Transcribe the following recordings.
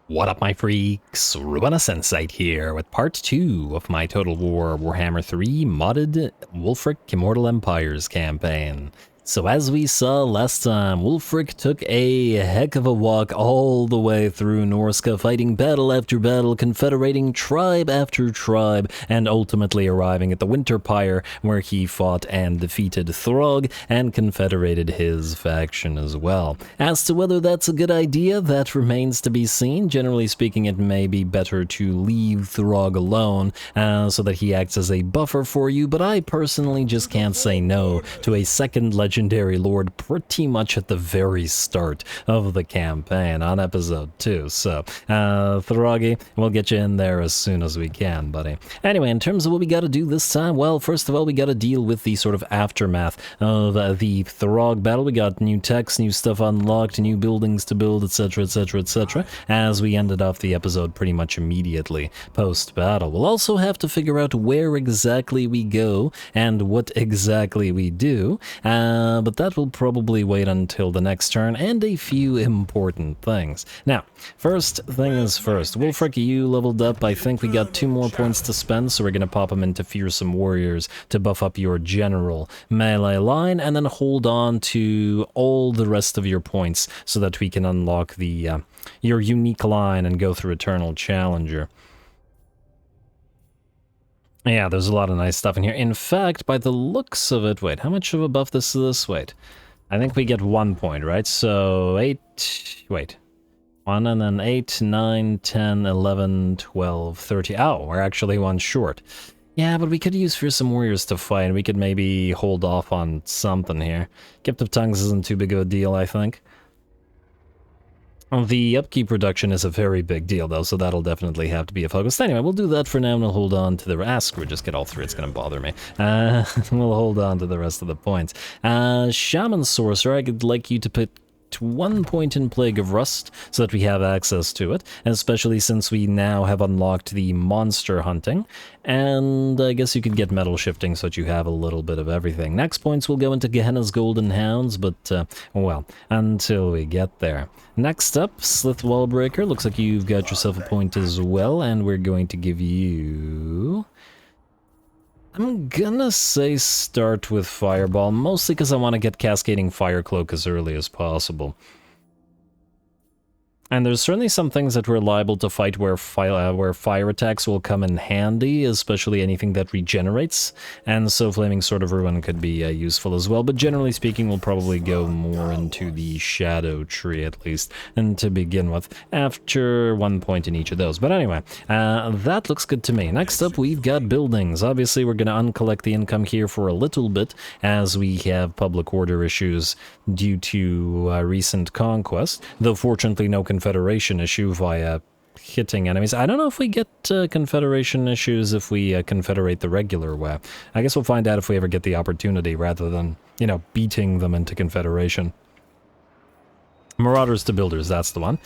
What up, my freaks? RuinusInsight here with part 2 of my Total War Warhammer 3 modded Wulfrik Immortal Empires campaign. So as we saw last time, Wulfrik took a heck of a walk all the way through Norsca, fighting battle after battle, confederating tribe after tribe, and ultimately arriving at the Winter Pyre, where he fought and defeated Throg and confederated his faction as well. As to whether that's a good idea, that remains to be seen. Generally speaking, it may be better to leave Throg alone, so that he acts as a buffer for you, but I personally just can't say no to a second legendary lord pretty much at the very start of the campaign on episode 2. So, Throggy, we'll get you in there as soon as we can, buddy. Anyway, in terms of what we gotta do this time, well, first of all, we gotta deal with the sort of aftermath of the Throg battle. We got new techs, new stuff unlocked, new buildings to build, etc, etc, etc, as we ended off the episode pretty much immediately post-battle. We'll also have to figure out where exactly we go and what exactly we do, but that will probably wait until the next turn, and a few important things. Now, first thing is first. Wulfrik, you leveled up. I think we got 2 more points to spend, so we're going to pop them into Fearsome Warriors to buff up your general melee line, and then hold on to all the rest of your points so that we can unlock the your unique line and go through Eternal Challenger. Yeah, there's a lot of nice stuff in here. In fact, by the looks of it, wait, how much of a buff this is this? Wait, I think we get 1 point, right? So 8, wait, 1 and then 8, 9, 10, 11, 12, 13. Oh, we're actually 1 short. Yeah, but we could use Fearsome Warriors to fight, and we could maybe hold off on something here. Gift of Tongues isn't too big of a deal, I think. The upkeep reduction is a very big deal, though, so that'll definitely have to be a focus. Anyway, we'll do that for now, and we'll hold on to the... screw, just get all 3, it's gonna bother me. We'll hold on to the rest of the points. Shaman Sorcerer, I'd like you to put 1 point in Plague of Rust, so that we have access to it, especially since we now have unlocked the monster hunting, and I guess you could get metal shifting so that you have a little bit of everything. Next points will go into Gehenna's Golden Hounds, but, well, until we get there. Next up, Slith Wallbreaker. Looks like you've got yourself a point as well, and we're going to give you... I'm gonna say start with Fireball, mostly because I want to get Cascading Fire Cloak as early as possible. And there's certainly some things that we're liable to fight where fire attacks will come in handy, especially anything that regenerates, and so Flaming Sword of Ruin could be useful as well, but generally speaking we'll probably go more into the Shadow Tree at least, and to begin with, after 1 point in each of those. But anyway, that looks good to me. Next up we've got buildings. Obviously we're going to uncollect the income here for a little bit, as we have public order issues due to recent conquest, though fortunately no Confederation issue via hitting enemies. I don't know if we get Confederation issues if we confederate the regular way. I guess we'll find out if we ever get the opportunity rather than, you know, beating them into Confederation. Marauders to Builders, that's the one.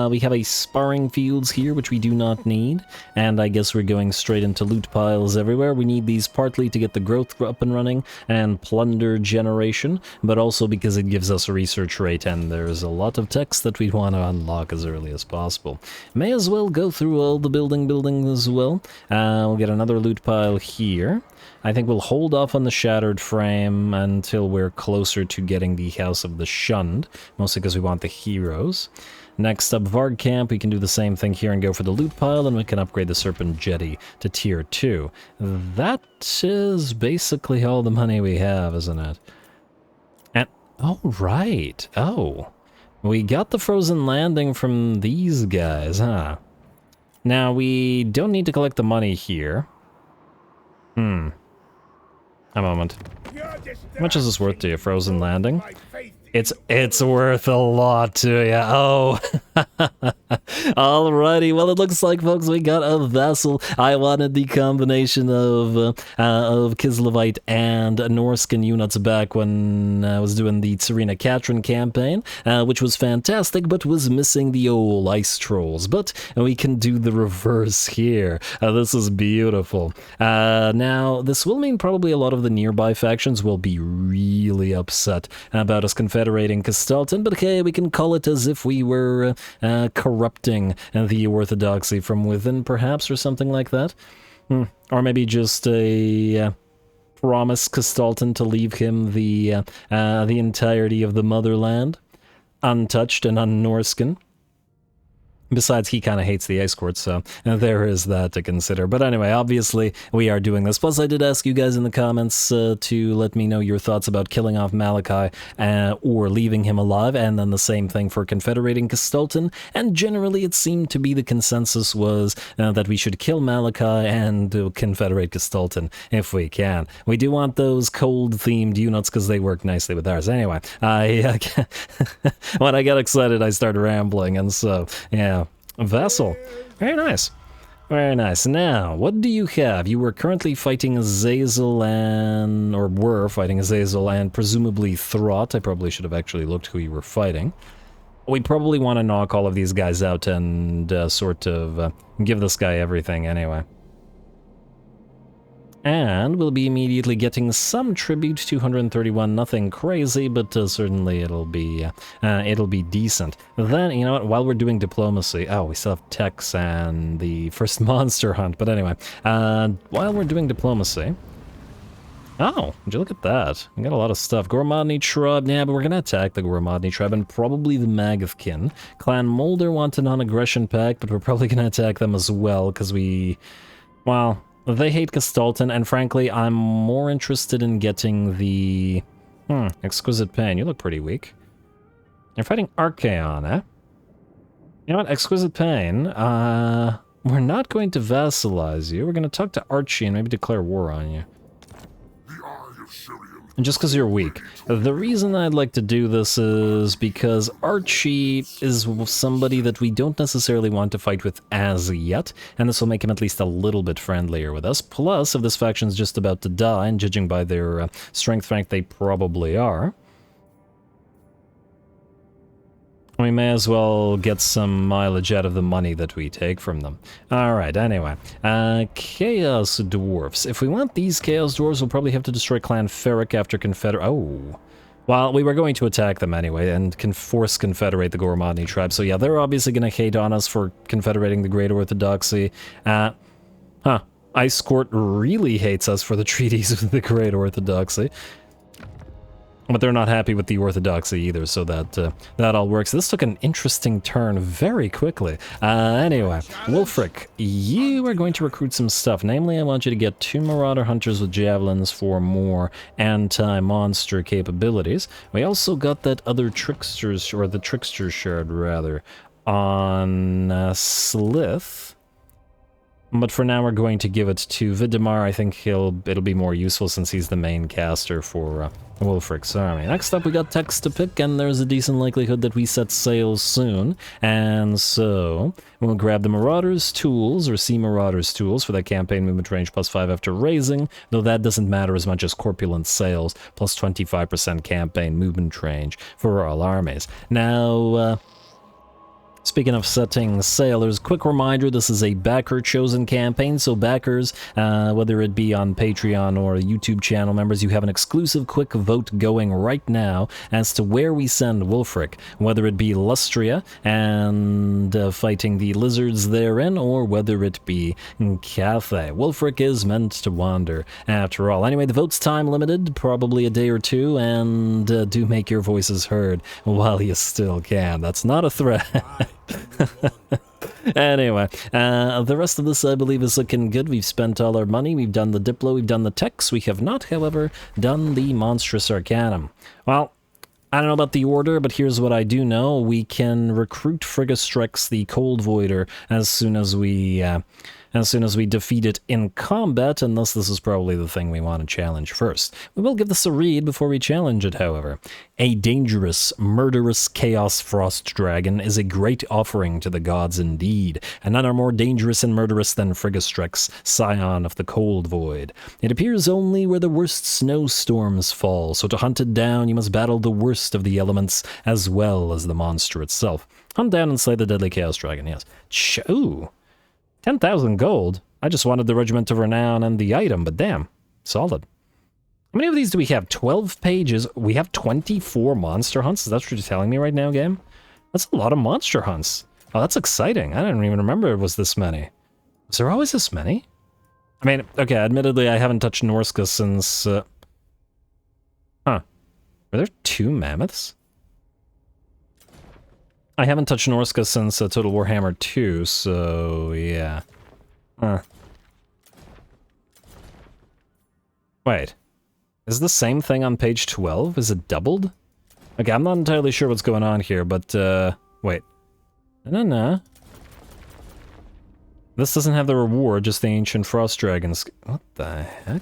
We have a Sparring Fields here, which we do not need, and I guess we're going straight into loot piles everywhere. We need these partly to get the growth up and running, and plunder generation, but also because it gives us a research rate, and there's a lot of text that we want to unlock as early as possible. May as well go through all the buildings as well. We'll get another loot pile here. I think we'll hold off on the Shattered Frame until we're closer to getting the House of the Shunned, mostly because we want the heroes. Next up, Varg Camp. We can do the same thing here and go for the loot pile, and we can upgrade the Serpent Jetty to Tier 2. That is basically all the money we have, isn't it? And, oh, right. Oh, we got the Frozen Landing from these guys, huh? Now, we don't need to collect the money here. A moment. How much is this worth to you, Frozen Landing? It's worth a lot to you. Oh. Alrighty, well it looks like, folks, we got a vassal. I wanted the combination of Kislevite and Norscan units back when I was doing the Serena Katrin campaign, which was fantastic, but was missing the old ice trolls. But we can do the reverse here. This is beautiful. Now, this will mean probably a lot of the nearby factions will be really upset about us confederating Castelton, but okay, we can call it as if we were correct corrupting the orthodoxy from within, perhaps, or something like that. Or maybe just a promise Castalton to leave him the entirety of the motherland, untouched and un-Norscan. Besides, he kind of hates the Ice Court, so there is that to consider. But anyway, obviously, we are doing this. Plus, I did ask you guys in the comments to let me know your thoughts about killing off Malachi or leaving him alive, and then the same thing for confederating Castalton. And generally, it seemed to be the consensus was that we should kill Malachi and confederate Castalton if we can. We do want those cold-themed units because they work nicely with ours. Anyway, when I got excited, I started rambling, and so, yeah. Vassal. Very nice. Very nice. Now, what do you have? You were currently fighting Azazel and... or were fighting Azazel and presumably Throt. I probably should have actually looked who you were fighting. We probably want to knock all of these guys out and sort of give this guy everything anyway. And we'll be immediately getting some tribute, 231, nothing crazy, but certainly it'll be decent. Then, you know what, while we're doing diplomacy, oh, we still have Tex and the first monster hunt, but anyway, while we're doing diplomacy, oh, would you look at that, we got a lot of stuff. Gormadni tribe, yeah, but we're gonna attack the Gormadni tribe and probably the Magithkin. Clan Molder want a non-aggression pact, but we're probably gonna attack them as well, because we, well... they hate Castalton, and frankly, I'm more interested in getting the... Exquisite Pain. You look pretty weak. You're fighting Archaon, eh? You know what, Exquisite Pain, we're not going to vassalize you. We're going to talk to Archie and maybe declare war on you. And just because you're weak. The reason I'd like to do this is because Archie is somebody that we don't necessarily want to fight with as yet, and this will make him at least a little bit friendlier with us. Plus, if this faction's just about to die, and judging by their strength rank, they probably are, we may as well get some mileage out of the money that we take from them. Alright, anyway. Chaos Dwarfs. If we want these Chaos Dwarfs, we'll probably have to destroy Clan Ferric after Oh. Well, we were going to attack them anyway, and force confederate the Gormadni tribe. So yeah, they're obviously going to hate on us for confederating the Great Orthodoxy. Ice Court really hates us for the treaties with the Great Orthodoxy. But they're not happy with the Orthodoxy either, so that all works. This took an interesting turn very quickly. Anyway, Wulfrik, you are going to recruit some stuff. Namely, I want you to get 2 Marauder Hunters with Javelins for more anti-monster capabilities. We also got that other Trickster's, or the Trickster Shard, rather, on Slith. But for now, we're going to give it to Vidimar. I think it'll be more useful since he's the main caster for Wulfrik's army. Next up, we got Tex to pick, and there's a decent likelihood that we set sail soon. And so, we'll grab the Marauder's Tools, or Sea Marauder's Tools, for that campaign movement range +5 after raising, though that doesn't matter as much as Corpulent Sails, plus 25% campaign movement range for all armies. Now, speaking of setting sailors, quick reminder, this is a backer-chosen campaign, so backers, whether it be on Patreon or YouTube channel members, you have an exclusive quick vote going right now as to where we send Wulfrik, whether it be Lustria and fighting the lizards therein, or whether it be Cathay. Wulfrik is meant to wander, after all. Anyway, the vote's time limited, probably a day or two, and do make your voices heard while you still can. That's not a threat. Anyway, the rest of this, I believe, is looking good. We've spent all our money, we've done the Diplo, we've done the Tex, we have not, however, done the Monstrous Arcanum. Well, I don't know about the order, but here's what I do know. We can recruit Frigustrex, the Cold Voider, as soon as we defeat it in combat, and thus this is probably the thing we want to challenge first. We will give this a read before we challenge it, however. A dangerous, murderous Chaos Frost Dragon is a great offering to the gods indeed, and none are more dangerous and murderous than Frigustrex, scion of the Cold Void. It appears only where the worst snowstorms fall, so to hunt it down you must battle the worst of the elements as well as the monster itself. Hunt down and slay the deadly Chaos Dragon, yes. Ooh. 10,000 gold? I just wanted the Regiment of Renown and the item, but damn, solid. How many of these do we have? 12 pages. We have 24 monster hunts? Is that what you're telling me right now, game? That's a lot of monster hunts. Oh, that's exciting. I didn't even remember it was this many. Was there always this many? I mean, okay, admittedly, I haven't touched Norsca since... Huh. Were there 2 mammoths? I haven't touched Norsca since Total Warhammer 2, so yeah. Huh. Wait. Is the same thing on page 12? Is it doubled? Okay, I'm not entirely sure what's going on here, but, wait. No. This doesn't have the reward, just the Ancient Frost Dragons. What the heck?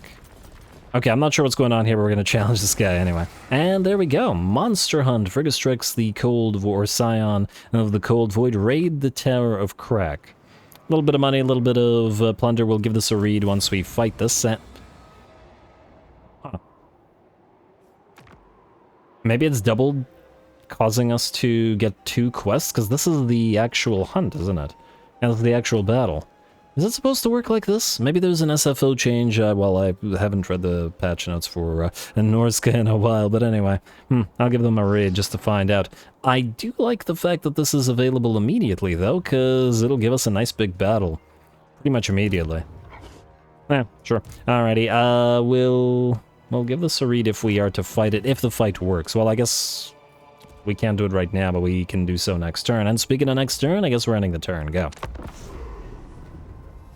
Okay, I'm not sure what's going on here, but we're gonna challenge this guy anyway. And there we go. Monster Hunt. Frigustrex, the Cold or Scion of the Cold Void, raid the Tower of Crack. A little bit of money, a little bit of plunder. We'll give this a read once we fight this set. Huh. Maybe it's doubled, causing us to get 2 quests, because this is the actual hunt, isn't it? And the actual battle. Is it supposed to work like this? Maybe there's an SFO change. Well, I haven't read the patch notes for Norsca in a while, but anyway. I'll give them a read just to find out. I do like the fact that this is available immediately, though, because it'll give us a nice big battle. Pretty much immediately. Yeah, sure. Alrighty, we'll give this a read if we are to fight it, if the fight works. Well, I guess we can't do it right now, but we can do so next turn. And speaking of next turn, I guess we're ending the turn. Go.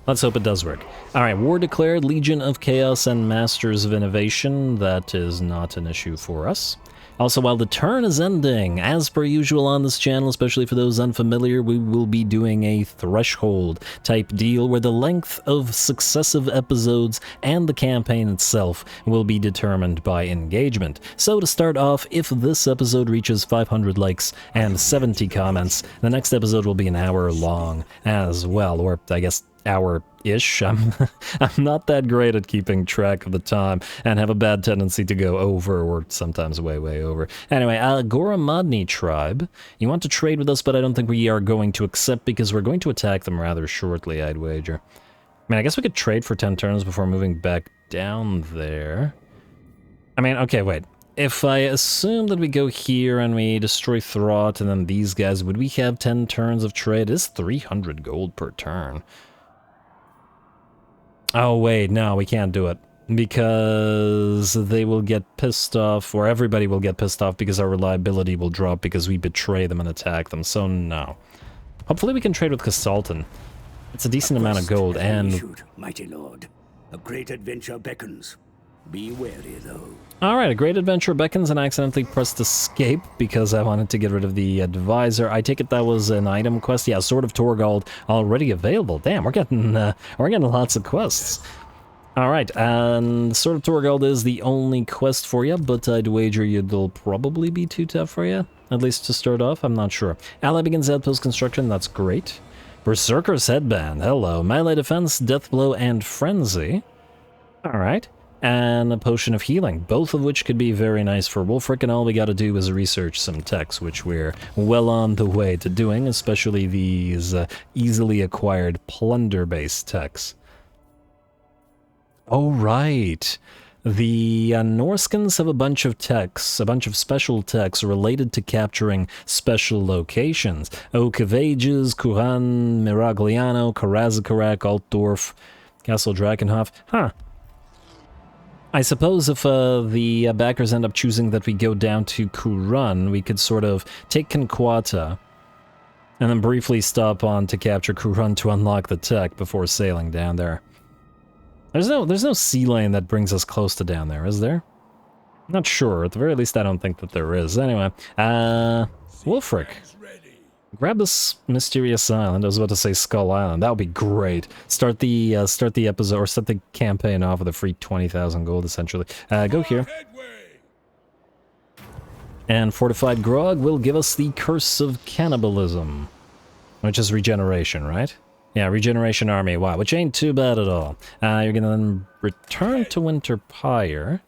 Let's hope it does work. Alright, War declared, Legion of Chaos and Masters of Innovation. That is not an issue for us. Also, while the turn is ending, as per usual on this channel, especially for those unfamiliar, we will be doing a threshold type deal where the length of successive episodes and the campaign itself will be determined by engagement. So to start off, if this episode reaches 500 likes and 70 comments, the next episode will be an hour long as well, or I guess hour-ish. I'm not that great at keeping track of the time and have a bad tendency to go over, or sometimes way over. Anyway, Goramadni tribe. You want to trade with us, but I don't think we are going to accept because we're going to attack them rather shortly, I'd wager. I mean, I guess we could trade for 10 turns before moving back down there. I mean, okay, wait. If I assume that we go here and we destroy Throt and then these guys, would we have 10 turns of trade? It's 300 gold per turn. Oh wait, no, we can't do it, because they will get pissed off, or everybody will get pissed off because our reliability will drop because we betray them and attack them, so no. Hopefully we can trade with Castalton. It's a decent amount of gold, and... Issued, mighty lord. A great adventure beckons. Be wary, though. Alright, a great adventure beckons, and I accidentally pressed escape because I wanted to get rid of the advisor. I take it that was an item quest? Yeah, Sword of Torgold already available. Damn, we're getting lots of quests. Alright, and Sword of Torgold is the only quest for you, but I'd wager it'll probably be too tough for you. At least to start off, I'm not sure. Ally begins outpost construction, that's great. Berserker's Headband, hello. Melee defense, death blow, and frenzy. Alright. And a potion of healing, both of which could be very nice for Wulfrik, and all we gotta do is research some techs, which we're well on the way to doing, especially these easily acquired plunder-based techs. Oh, right. The Norskans have a bunch of techs, a bunch of special techs related to capturing special locations. Oak of Ages, Kuran, Miragliano, Karazakarak, Altdorf, Castle Drakenhof. Huh. I suppose if the backers end up choosing that we go down to Kuran, we could sort of take Kenquata and then briefly stop on to capture Kuran to unlock the tech before sailing down there. There's no sea lane that brings us close to down there, is there? Not sure. At the very least, I don't think that there is. Anyway, Wulfrik. Grab this mysterious island. I was about to say Skull Island. That would be great. Start the episode, or start the campaign off with a free 20,000 gold, essentially. Go here. And Fortified Grog will give us the Curse of Cannibalism, which is regeneration, right? Yeah, regeneration army. Wow, which ain't too bad at all. You're gonna then return to Winterpire.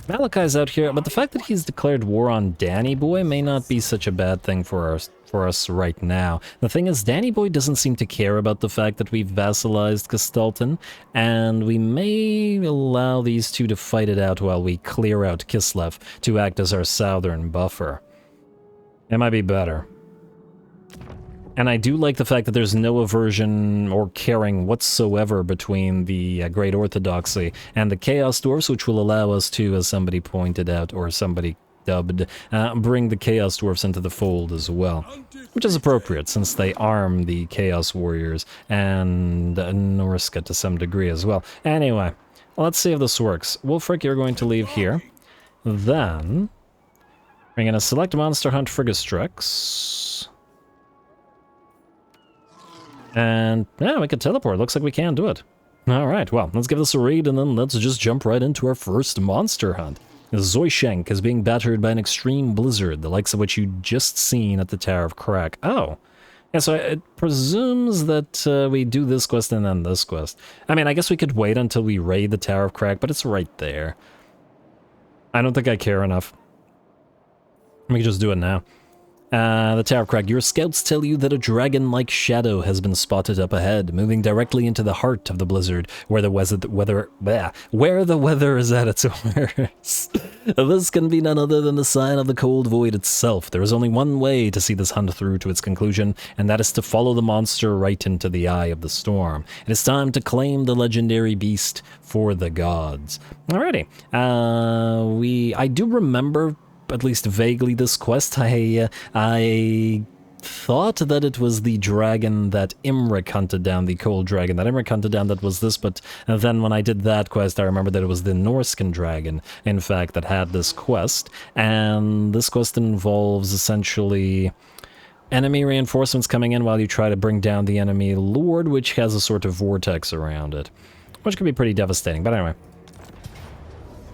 Malachi's out here, but the fact that he's declared war on Danny Boy may not be such a bad thing for us right now. The thing is, Danny Boy doesn't seem to care about the fact that we've vassalized Castalton, and we may allow these two to fight it out while we clear out Kislev to act as our southern buffer. It might be better. And I do like the fact that there's no aversion or caring whatsoever between the Great Orthodoxy and the Chaos Dwarfs, which will allow us to, as somebody pointed out, or somebody dubbed, bring the Chaos Dwarfs into the fold as well. Which is appropriate, since they arm the Chaos Warriors and Norsca to some degree as well. Anyway, let's see if this works. Wulfrik, you're going to leave here. Then, we're going to select Monster Hunt Frigustrex. And, yeah, we can teleport. Looks like we can do it. Alright, well, let's give this a read, and then let's just jump right into our first monster hunt. Zoishank is being battered by an extreme blizzard, the likes of which you just seen at the Tower of Crack. Oh. Yeah, so it presumes that we do this quest and then this quest. I mean, I guess we could wait until we raid the Tower of Crack, but it's right there. I don't think I care enough. We can just do it now. The Tower of Crack. Your scouts tell you that a dragon-like shadow has been spotted up ahead, moving directly into the heart of the blizzard, where the weather is at its worst. This can be none other than the sign of the cold void itself. There is only one way to see this hunt through to its conclusion, and that is to follow the monster right into the eye of the storm. It is time to claim the legendary beast for the gods. Alrighty. I do remember, at least vaguely, this quest. I thought that it was the dragon that Imric hunted down, the cold dragon that Imric hunted down, that was this, but then when I did that quest, I remember that it was the Norscan dragon, in fact, that had this quest, and this quest involves essentially enemy reinforcements coming in while you try to bring down the enemy lord, which has a sort of vortex around it, which can be pretty devastating, but anyway.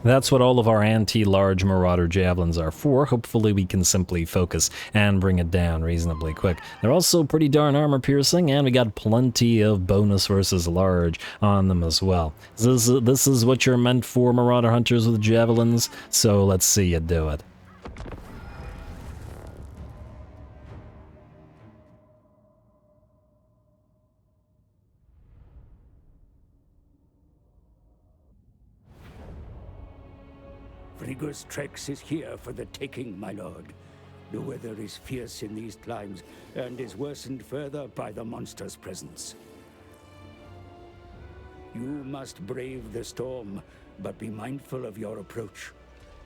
That's what all of our anti-large Marauder javelins are for. Hopefully we can simply focus and bring it down reasonably quick. They're also pretty darn armor-piercing, and we got plenty of bonus versus large on them as well. This is what you're meant for, Marauder hunters with javelins, so let's see you do it. Frigustrex is here for the taking, my lord. The weather is fierce in these climes, and is worsened further by the monster's presence. You must brave the storm, but be mindful of your approach.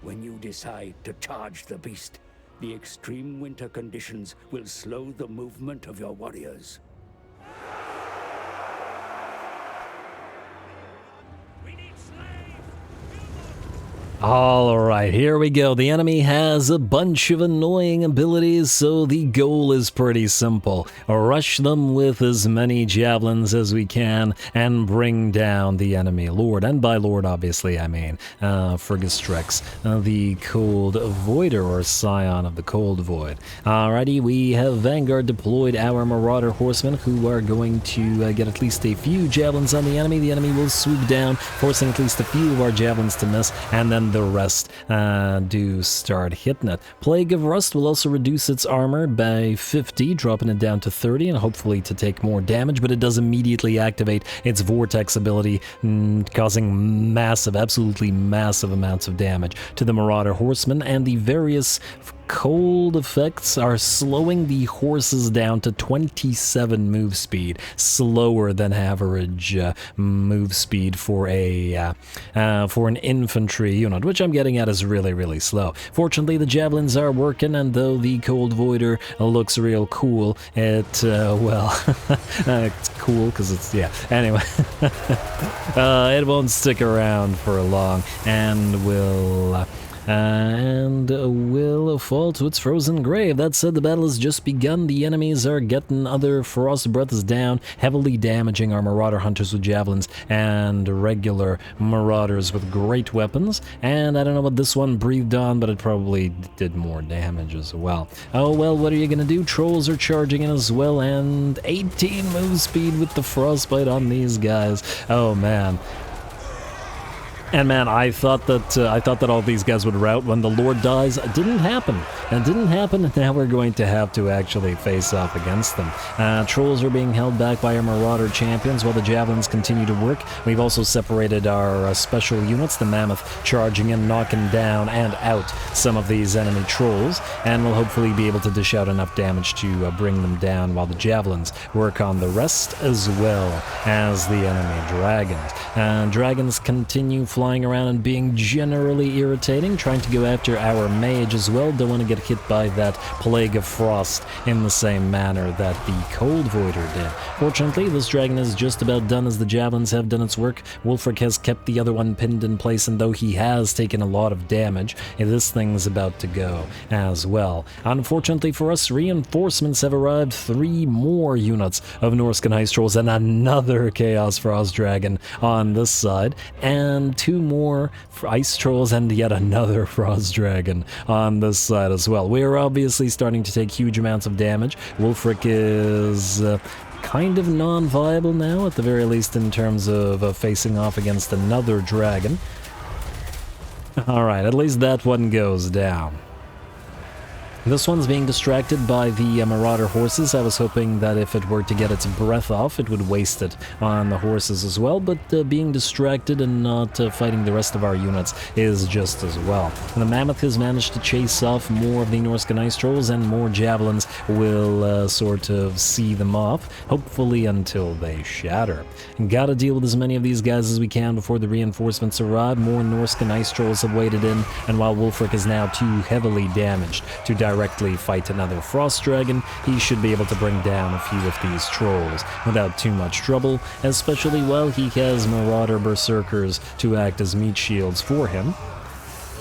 When you decide to charge the beast, the extreme winter conditions will slow the movement of your warriors. Alright, here we go. The enemy has a bunch of annoying abilities, so the goal is pretty simple. Rush them with as many javelins as we can and bring down the enemy lord. And by lord, obviously, I mean Frigustrex, the Cold Voider, or Scion of the Cold Void. Alrighty, we have Vanguard deployed, our Marauder horsemen, who are going to get at least a few javelins on the enemy. The enemy will swoop down, forcing at least a few of our javelins to miss, and then the rest do start hitting it. Plague of Rust will also reduce its armor by 50, dropping it down to 30, and hopefully to take more damage, but it does immediately activate its Vortex ability, causing massive, absolutely massive amounts of damage to the Marauder Horsemen, and the various cold effects are slowing the horses down to 27 move speed, slower than average move speed for an infantry unit, which I'm getting at is really, really slow. Fortunately, the javelins are working, and though the Cold Voider looks real cool, it's cool because it's, yeah, anyway. It won't stick around for long, and will fall to its frozen grave. That said, the battle has just begun. The enemies are getting other frost breaths down, heavily damaging our Marauder hunters with javelins and regular Marauders with great weapons. And I don't know what this one breathed on, but it probably did more damage as well. Oh well, what are you gonna do? Trolls are charging in as well, and 18 move speed with the frostbite on these guys. Oh man. And man, I thought that all these guys would rout when the Lord dies. It didn't happen. It didn't happen, and now we're going to have to actually face off against them. Trolls are being held back by our Marauder champions while the Javelins continue to work. We've also separated our special units, the Mammoth charging in, knocking down and out some of these enemy trolls, and we'll hopefully be able to dish out enough damage to bring them down while the Javelins work on the rest as well as the enemy dragons. Dragons continue flying around and being generally irritating, trying to go after our mage as well. Don't want to get hit by that plague of frost in the same manner that the cold voider did. Fortunately, this dragon is just about done as the javelins have done its work. Wulfrik has kept the other one pinned in place, and though he has taken a lot of damage, this thing's about to go as well. Unfortunately for us, reinforcements have arrived. 3 more units of Norscan Ice Trolls and another Chaos Frost Dragon on this side, and 2 more Ice Trolls and yet another Frost Dragon on this side as well. We are obviously starting to take huge amounts of damage. Wulfrik is kind of non-viable now, at the very least in terms of facing off against another dragon. Alright, at least that one goes down. This one's being distracted by the Marauder horses. I was hoping that if it were to get its breath off, it would waste it on the horses as well, but being distracted and not fighting the rest of our units is just as well. And the Mammoth has managed to chase off more of the Norscan Ice Trolls, and more Javelins will sort of see them off, hopefully until they shatter. And gotta deal with as many of these guys as we can before the reinforcements arrive. More Norscan Ice Trolls have waded in, and while Wulfrik is now too heavily damaged to directly fight another Frost Dragon, he should be able to bring down a few of these trolls without too much trouble, especially while he has Marauder Berserkers to act as meat shields for him,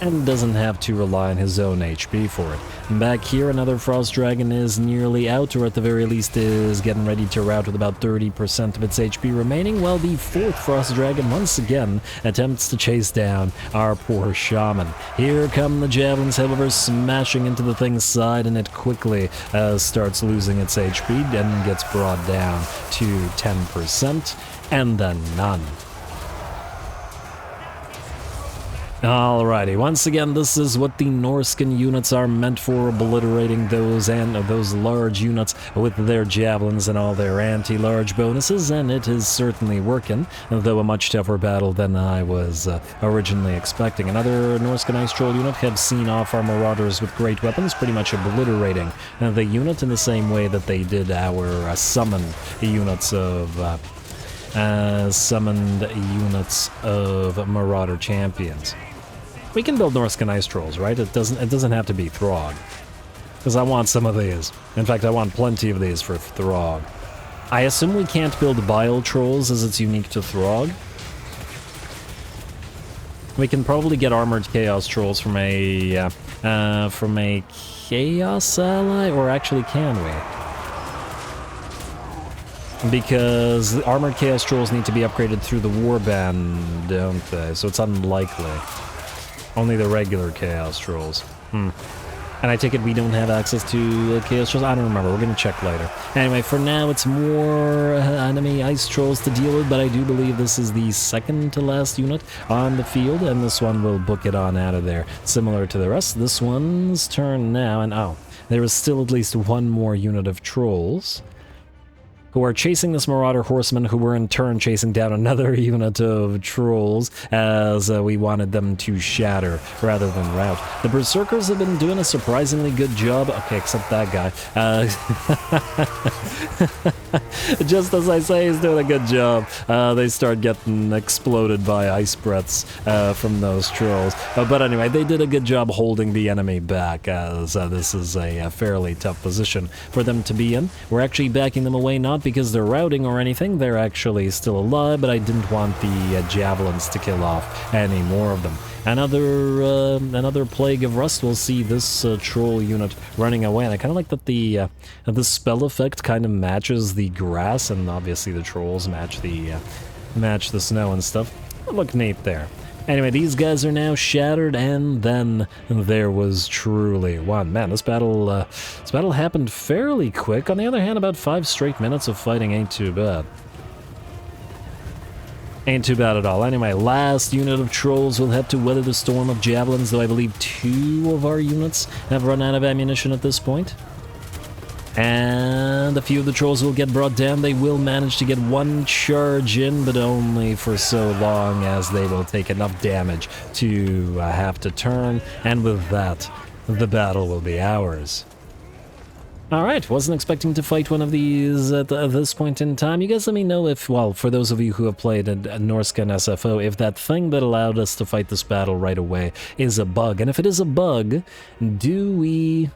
and doesn't have to rely on his own HP for it. And back here, another Frost Dragon is nearly out, or at the very least is getting ready to rout with about 30% of its HP remaining, while the 4th Frost Dragon once again attempts to chase down our poor Shaman. Here come the Javelins, however, smashing into the thing's side, and it quickly starts losing its HP and gets brought down to 10%, and then none. Alrighty, once again, this is what the Norscan units are meant for, obliterating those large units with their javelins and all their anti-large bonuses, and it is certainly working, though a much tougher battle than I was originally expecting. Another Norscan Ice Troll unit have seen off our Marauders with great weapons, pretty much obliterating the unit in the same way that they did our summoned units of Marauder champions. We can build Norscan Ice Trolls, right? It doesn't have to be Throg. Because I want some of these. In fact, I want plenty of these for Throg. I assume we can't build Bile Trolls as it's unique to Throg. We can probably get Armored Chaos Trolls from a Chaos ally, or actually can we? Because the Armored Chaos Trolls need to be upgraded through the Warband, don't they? So it's unlikely. Only the regular Chaos Trolls. And I take it we don't have access to Chaos Trolls? I don't remember. We're going to check later. Anyway, for now, it's more enemy Ice Trolls to deal with, but I do believe this is the second to last unit on the field, and this one will book it on out of there. Similar to the rest, this one's turn now, and oh, there is still at least one more unit of Trolls who are chasing this Marauder Horseman, who were in turn chasing down another unit of Trolls, as we wanted them to shatter rather than rout. The Berserkers have been doing a surprisingly good job. Okay, except that guy. Just as I say he's doing a good job, they start getting exploded by ice breaths from those Trolls. But anyway, they did a good job holding the enemy back, as this is a fairly tough position for them to be in. We're actually backing them away, not because they're routing or anything, they're actually still alive, but I didn't want the Javelins to kill off any more of them. Another Plague of Rust will see this Troll unit running away, and I kind of like that the spell effect kind of matches the grass, and obviously the Trolls match the snow and stuff. Look neat there. Anyway, these guys are now shattered, and then there was truly one. Man, this battle happened fairly quick. On the other hand, about 5 straight minutes of fighting ain't too bad. Ain't too bad at all. Anyway, last unit of trolls will have to weather the storm of javelins, though I believe 2 of our units have run out of ammunition at this point. And a few of the trolls will get brought down. They will manage to get 1 charge in, but only for so long as they will take enough damage to have to turn. And with that, the battle will be ours. Alright, wasn't expecting to fight one of these at this point in time. You guys let me know if, well, for those of you who have played Norsca and SFO, if that thing that allowed us to fight this battle right away is a bug. And if it is a bug, do we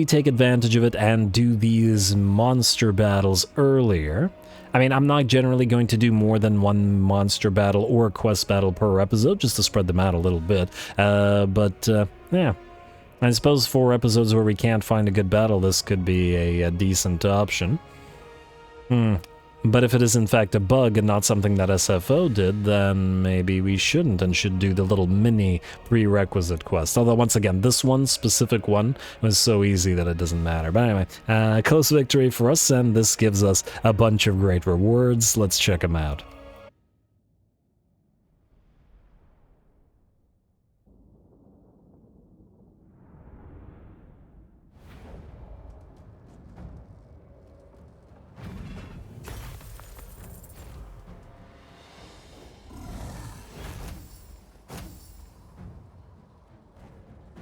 take advantage of it and do these monster battles earlier? I mean, I'm not generally going to do more than 1 monster battle or quest battle per episode, just to spread them out a little bit. Yeah. I suppose 4 episodes where we can't find a good battle, this could be a decent option. But if it is in fact a bug and not something that SFO did, then maybe we shouldn't and should do the little mini prerequisite quest. Although, once again, this one, specific one, was so easy that it doesn't matter. But anyway, close victory for us, and this gives us a bunch of great rewards. Let's check them out.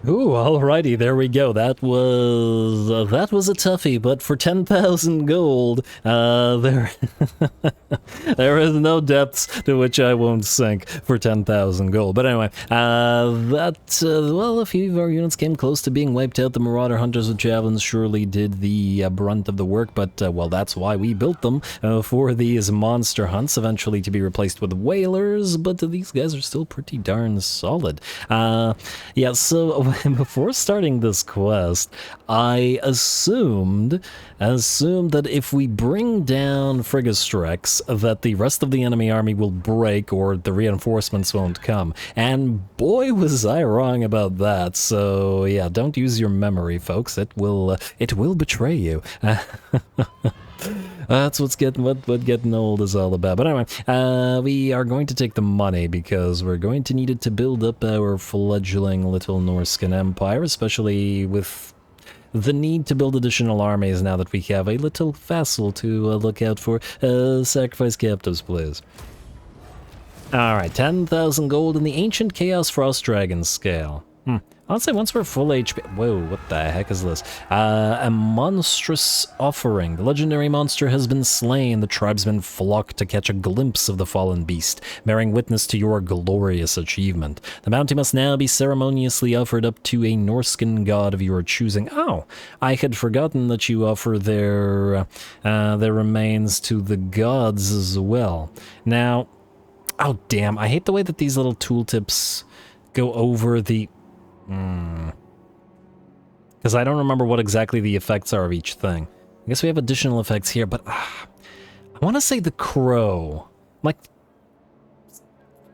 Ooh, alrighty, there we go. That was a toughie, but for 10,000 gold, there is no depths to which I won't sink for 10,000 gold. But anyway, well, a few of our units came close to being wiped out. The Marauder Hunters with Javelins surely did the brunt of the work, but, well, that's why we built them, for these monster hunts, eventually to be replaced with Whalers, but these guys are still pretty darn solid. Yeah, so before starting this quest, I assumed that if we bring down Frigustrex, that the rest of the enemy army will break or the reinforcements won't come. And boy, was I wrong about that. So yeah, don't use your memory, folks. It will betray you. That's what getting old is all about. But anyway, we are going to take the money because we're going to need it to build up our fledgling little Norscan empire, especially with the need to build additional armies now that we have a little vassal to look out for. Sacrifice captives, please. Alright, 10,000 gold in the Ancient Chaos Frost Dragon scale. Honestly, once we're full HP... Whoa, what the heck is this? A monstrous offering. The legendary monster has been slain. The tribesmen flock to catch a glimpse of the fallen beast, bearing witness to your glorious achievement. The bounty must now be ceremoniously offered up to a Norscan god of your choosing. Oh, I had forgotten that you offer their remains to the gods as well. Now... Oh, damn, I hate the way that these little tooltips go over the... Because I don't remember what exactly the effects are of each thing. I guess we have additional effects here, but I want to say the crow. I'm like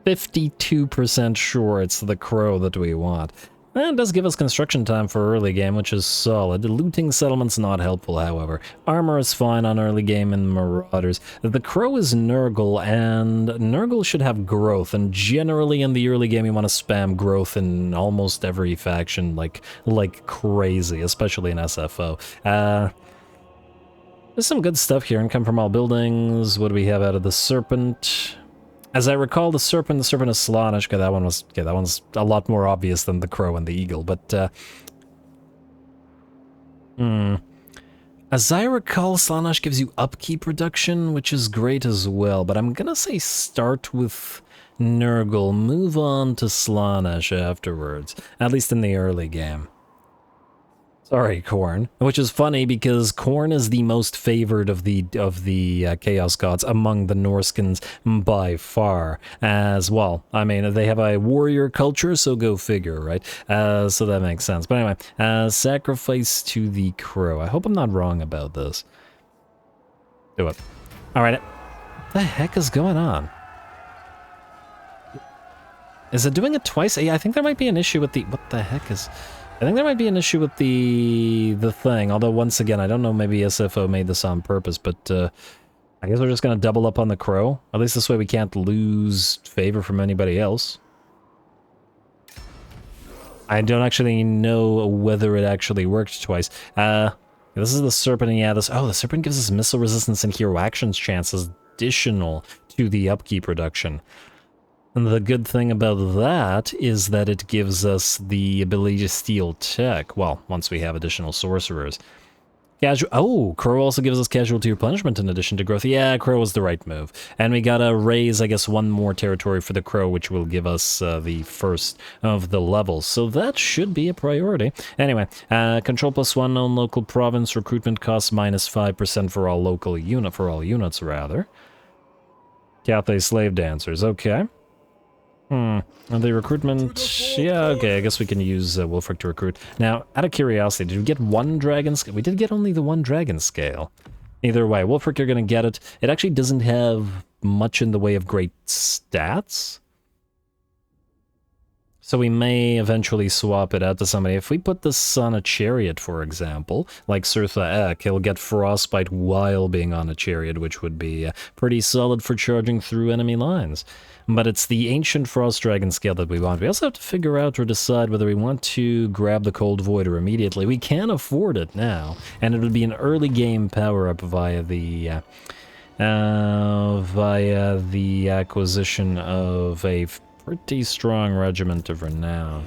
52% sure it's the crow that we want. That does give us construction time for early game, which is solid. Looting settlement's not helpful, however. Armor is fine on early game in Marauders. The crow is nurgle, and nurgle should have growth, and generally in the early game you want to spam growth in almost every faction like crazy, especially in SFO. There's some good stuff here. Income from all buildings. What do we have out of the Serpent? As I recall, the serpent is Slaanesh. Okay, that one's a lot more obvious than the crow and the eagle, but as I recall, Slaanesh gives you upkeep reduction, which is great as well, but I'm gonna say start with Nurgle, move on to Slaanesh afterwards, at least in the early game. Sorry, Khorne. Which is funny because Khorne is the most favored of the Chaos Gods among the Norscans by far. As well, I mean, they have a warrior culture, so go figure, right? So that makes sense. But anyway, sacrifice to the crow. I hope I'm not wrong about this. Do it. All right. What the heck is going on? Is it doing it twice? Yeah, I think there might be an issue with the... What the heck is... I think there might be an issue with the thing, although once again, I don't know, maybe SFO made this on purpose, but I guess we're just gonna double up on the crow. At least this way we can't lose favor from anybody else. I don't actually know whether it actually worked twice. This is the serpent, and yeah, the serpent gives us missile resistance and hero actions chances additional to the upkeep reduction. And the good thing about that is that it gives us the ability to steal tech. Well, once we have additional sorcerers. Oh, Crow also gives us casualty replenishment in addition to growth. Yeah, Crow was the right move. And we gotta raise, I guess, one more territory for the Crow, which will give us the first of the levels. So that should be a priority. Anyway, control +1 on local province, recruitment costs -5% for all units rather. Cathay slave dancers, okay. And the recruitment, yeah, okay, I guess we can use Wulfrik to recruit. Now, out of curiosity, did we get one dragon scale? We did get only the one dragon scale. Either way, Wulfrik, you're gonna get it. It actually doesn't have much in the way of great stats. So we may eventually swap it out to somebody. If we put this on a chariot, for example, like Surtha Ek, he'll get frostbite while being on a chariot, which would be pretty solid for charging through enemy lines. But it's the Ancient Frost Dragon scale that we want. We also have to figure out or decide whether we want to grab the Cold Voider immediately. We can afford it now, and it would be an early game power-up via the acquisition of a pretty strong regiment of renown.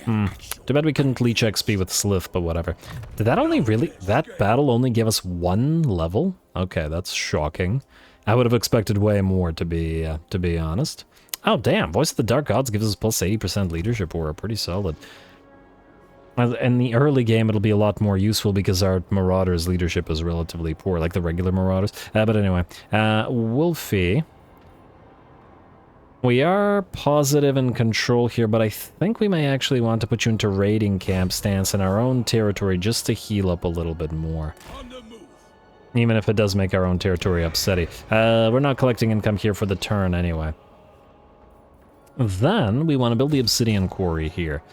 Too bad we couldn't leech XP with Slith, but whatever. Did that battle only give us one level? Okay, that's shocking. I would have expected way more, to be honest. Oh, damn. Voice of the Dark Gods gives us plus 80% leadership aura. Pretty solid. In the early game, it'll be a lot more useful because our Marauders' leadership is relatively poor, like the regular Marauders. But anyway, Wolfie. We are positive in control here, but I think we may actually want to put you into raiding camp stance in our own territory just to heal up a little bit more. Even if it does make our own territory upsetty. We're not collecting income here for the turn anyway. Then we want to build the obsidian quarry here.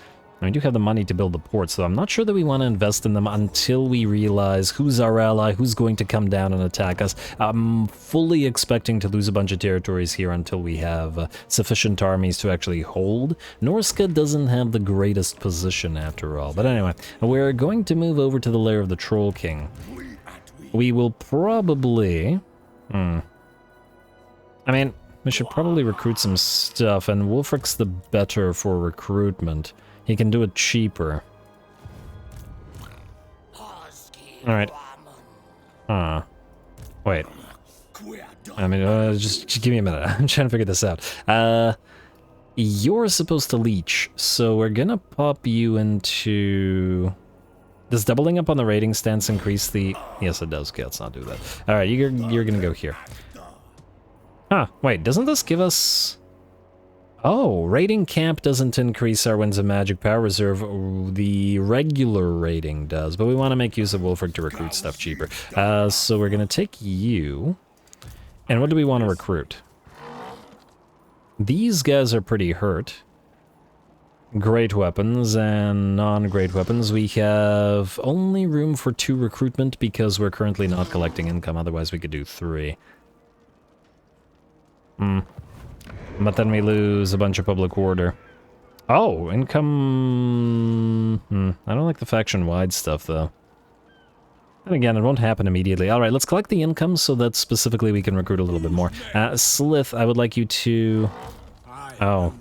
And we do have the money to build the port, so I'm not sure that we want to invest in them until we realize who's our ally, who's going to come down and attack us. I'm fully expecting to lose a bunch of territories here until we have sufficient armies to actually hold. Norsca doesn't have the greatest position after all. But anyway, we're going to move over to the lair of the Troll King. We will probably... I mean, we should probably recruit some stuff, and Wulfrik's the better for recruitment. He can do it cheaper. Alright. Wait. I mean, just give me a minute. I'm trying to figure this out. You're supposed to leech, so we're gonna pop you into... Does doubling up on the raiding stance increase the... Yes, it does. Okay, let's not do that. Alright, you're gonna go here. Huh, wait, doesn't this give us... Oh, raiding camp doesn't increase our Winds of Magic power reserve. The regular raiding does, but we want to make use of Wulfrik to recruit stuff cheaper. So we're gonna take you... And what do we want to recruit? These guys are pretty hurt. Great weapons and non-great weapons. We have only room for 2 recruitment because we're currently not collecting income, otherwise we could do 3. But then we lose a bunch of public order. Oh, income... I don't like the faction-wide stuff, though. And again, it won't happen immediately. Alright, let's collect the income so that specifically we can recruit a little bit more. Slith, I would like you to... Oh.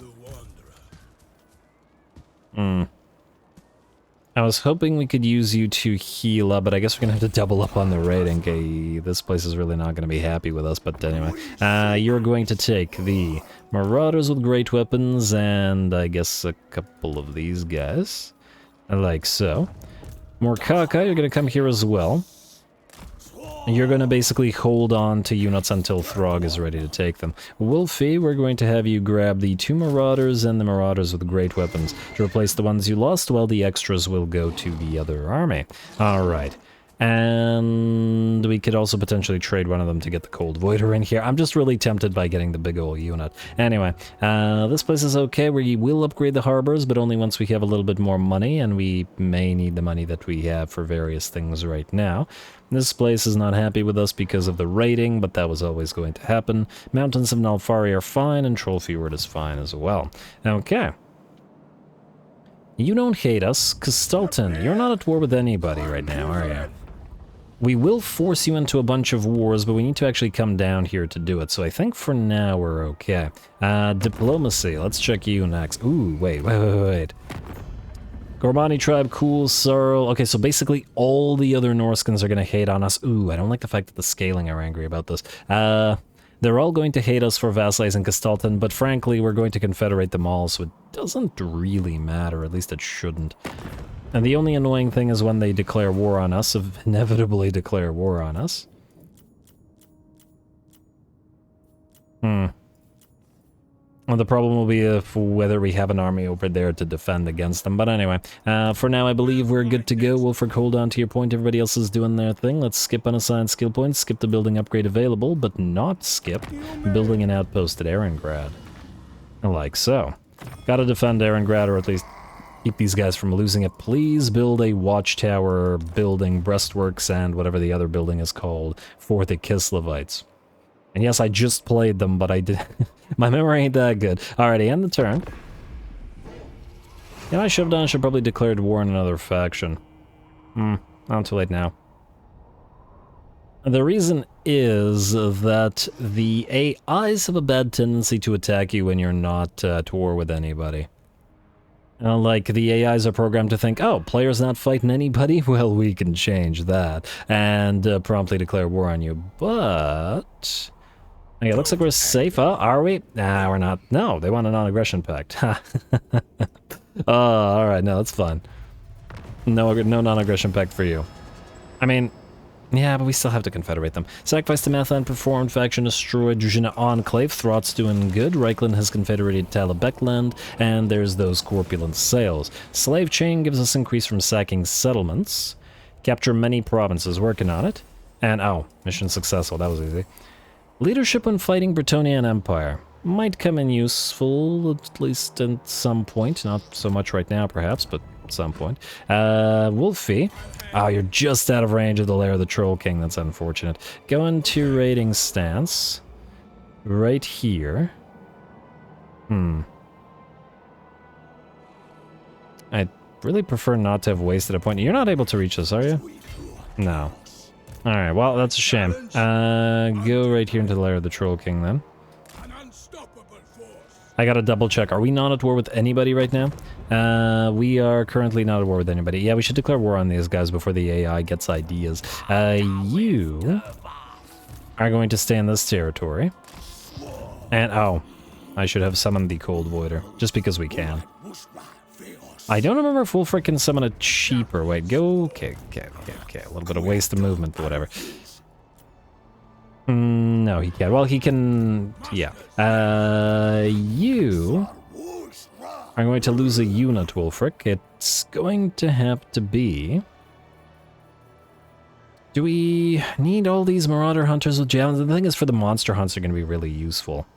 I was hoping we could use you to heal up, but I guess we're gonna have to double up on the raiding. Okay, this place is really not gonna be happy with us, but anyway. You're going to take the Marauders with great weapons, and I guess a couple of these guys. Like so. Morkaka, you're gonna come here as well. You're gonna basically hold on to units until Throg is ready to take them. Wolfie, we're going to have you grab the 2 Marauders and the Marauders with great weapons to replace the ones you lost, while the extras will go to the other army. Alright. And we could also potentially trade one of them to get the Cold Voider in here. I'm just really tempted by getting the big ol' unit. Anyway, this place is okay. We will upgrade the harbors, but only once we have a little bit more money, and we may need the money that we have for various things right now. This place is not happy with us because of the raiding, but that was always going to happen. Mountains of Nalfari are fine, and Trollfjord is fine as well. Okay. You don't hate us, Castalton. You're not at war with anybody right now, are you? We will force you into a bunch of wars, but we need to actually come down here to do it, so I think for now we're okay. Diplomacy. Let's check you next. Ooh, wait. Gorbani tribe, cool, Sorrel. Okay, so basically all the other Norscans are going to hate on us. Ooh, I don't like the fact that the Scaling are angry about this. They're all going to hate us for vassalizing Castalton, but frankly, we're going to confederate them all, so it doesn't really matter. At least it shouldn't. And the only annoying thing is when they declare war on us, inevitably declare war on us. Well, the problem will be whether we have an army over there to defend against them. But anyway, for now I believe we're good to go. Wulfrik, hold on to your point. Everybody else is doing their thing. Let's skip unassigned skill points, skip the building upgrade available, but not skip building an outpost at Erengrad. Like so. Gotta defend Erengrad, or at least keep these guys from losing it. Please build a watchtower, building breastworks, and whatever the other building is called for the Kislevites. And yes, I just played them, but I did... My memory ain't that good. Alrighty, end the turn. Yeah, I shoved on should probably declared war on another faction. Not too late now. The reason is that the AIs have a bad tendency to attack you when you're not at war with anybody. Like, the AIs are programmed to think, oh, player's not fighting anybody? Well, we can change that. And promptly declare war on you. But... okay, looks like we're safe, huh? Are we? Nah, we're not. No, they want a non-aggression pact. Oh, alright, no, that's fine. No non-aggression pact for you. I mean, yeah, but we still have to confederate them. Sacrifice to Mathan performed, faction destroyed, Druzhina Enclave, Thrott's doing good, Reichland has confederated Talabekland, and there's those corpulent sales. Slave chain gives us increase from sacking settlements. Capture many provinces, working on it. And, oh, mission successful, that was easy. Leadership when fighting Bretonnian Empire. Might come in useful, at least at some point. Not so much right now, perhaps, but at some point. Wolfie. Oh, you're just out of range of the Lair of the Troll King. That's unfortunate. Go into raiding stance. Right here. I'd really prefer not to have wasted a point. You're not able to reach this, are you? No. Alright, well, that's a shame. Go right here into the Lair of the Troll King, then. I gotta double check. Are we not at war with anybody right now? We are currently not at war with anybody. Yeah, we should declare war on these guys before the AI gets ideas. You are going to stay in this territory. And, oh, I should have summoned the Cold Voider, just because we can. I don't remember if Wulfrik can summon a cheaper. Wait, go. Okay. A little bit of waste of movement, but whatever. No, he can't. Well, he can. Yeah. You are going to lose a unit, Wulfrik. It's going to have to be. Do we need all these Marauder Hunters with javelins? The thing is, for the monster hunts, are going to be really useful.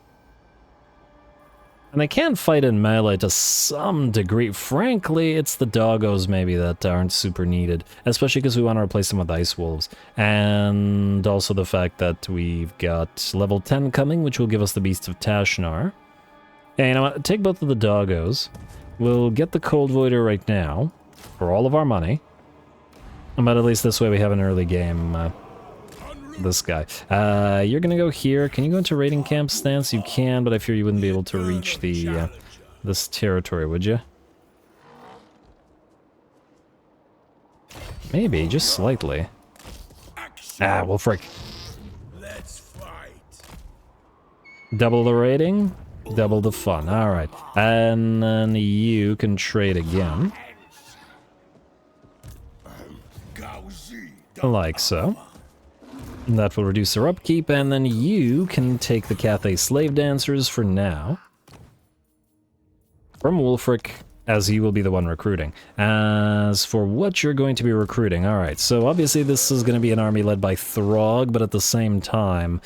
And they can fight in melee to some degree. Frankly, it's the doggos maybe that aren't super needed, especially because we want to replace them with ice wolves. And also the fact that we've got level 10 coming, which will give us the Beasts of Tashnar. Yeah, you know what? Take both of the doggos. We'll get the Cold Voider right now for all of our money. But at least this way we have an early game. This guy. You're gonna go here. Can you go into raiding camp stance? You can, but I fear you wouldn't be able to reach the this territory, would you? Maybe, just slightly. Wulfrik. Double the raiding, double the fun. Alright. And then you can trade again. Like so. And that will reduce their upkeep, and then you can take the Cathay slave dancers for now. From Wulfrik, as you will be the one recruiting. As for what you're going to be recruiting, alright, so obviously this is going to be an army led by Throg, but at the same time,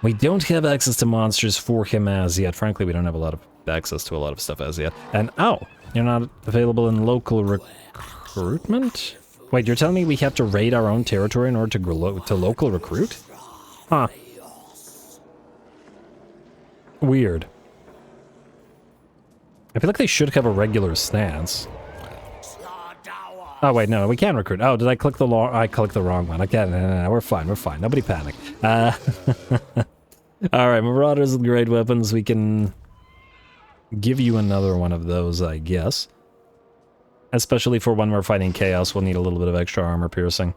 we don't have access to monsters for him as yet. Frankly, we don't have a lot of access to a lot of stuff as yet. And, oh, you're not available in local recruitment? Wait, you're telling me we have to raid our own territory in order to local recruit? Huh. Weird. I feel like they should have a regular stance. Oh wait, no, we can recruit. Oh, did I click the I clicked the wrong one. Okay, no, we're fine, we're fine. Nobody panic. Alright, Marauders with great weapons. We can give you another one of those, I guess. Especially for when we're fighting Chaos, we'll need a little bit of extra armor piercing.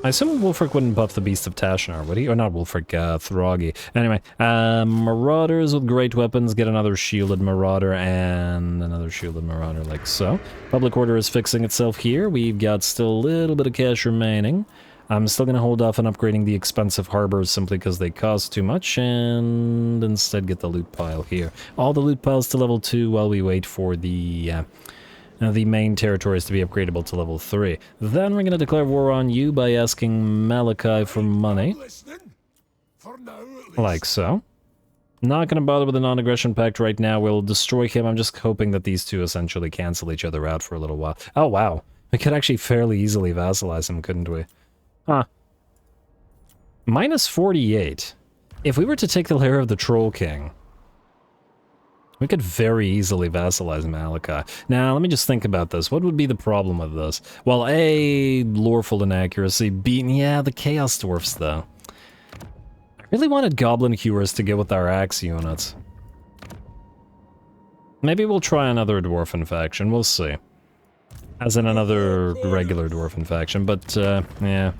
I assume Wulfrik wouldn't buff the Beast of Tashnar, would he? Or not Wulfrik, Throggy. Anyway, Marauders with great weapons get another shielded Marauder and another shielded Marauder like so. Public Order is fixing itself here. We've got still a little bit of cash remaining. I'm still going to hold off on upgrading the expensive harbors simply because they cost too much and instead get the loot pile here. All the loot piles to level 2 while we wait for the main territories to be upgradable to level 3. Then we're going to declare war on you by asking Malachi for money. Like so. Not going to bother with the non-aggression pact right now. We'll destroy him. I'm just hoping that these two essentially cancel each other out for a little while. Oh, wow. We could actually fairly easily vassalize him, couldn't we? Huh. Minus 48. If we were to take the lair of the Troll King, we could very easily vassalize Malachi. Now, let me just think about this. What would be the problem with this? Well, A, loreful inaccuracy. B, yeah, the Chaos Dwarfs, though. I really wanted Goblin Hewers to go with our Axe units. Maybe we'll try another Dwarfen faction. We'll see. As in another regular Dwarfen faction, but, yeah.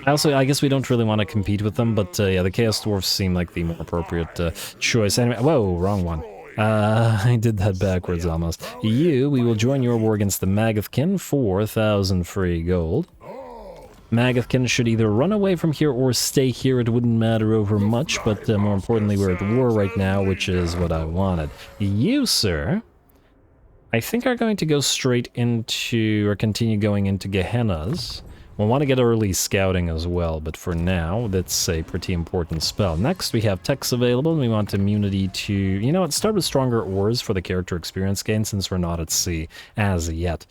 I guess we don't really want to compete with them, but yeah, the Chaos Dwarfs seem like the more appropriate choice. Anyway, whoa, wrong one. I did that backwards almost. We will join your war against the Magathkin for 1,000 free gold. Magathkin should either run away from here or stay here. It wouldn't matter over much, but more importantly, we're at war right now, which is what I wanted. You, sir, I think are going to go straight into, or continue going into Gehennas. We'll want to get early scouting as well, but for now, that's a pretty important spell. Next, we have techs available, and we want immunity to... You know what, start with stronger ores for the character experience gain, since we're not at sea as yet.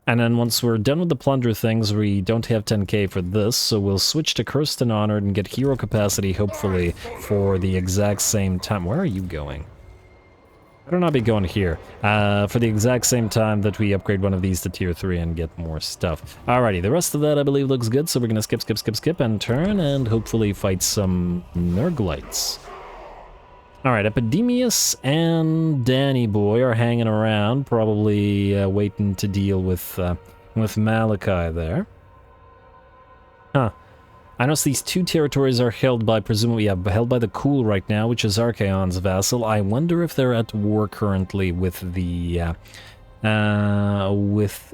And then once we're done with the plunder things, we don't have 10k for this, so we'll switch to Cursed and Honored and get hero capacity, hopefully, for the exact same time. Where are you going? Better not be going here. For the exact same time that we upgrade one of these to tier 3 and get more stuff. Alrighty, the rest of that I believe looks good, so we're gonna skip, and turn, and hopefully fight some Nurglites. Alright, Epidemius and Danny Boy are hanging around, probably waiting to deal with Malachi there. Huh. I notice these two territories are held by, presumably, held by the Cool right now, which is Archaon's vassal. I wonder if they're at war currently with the, with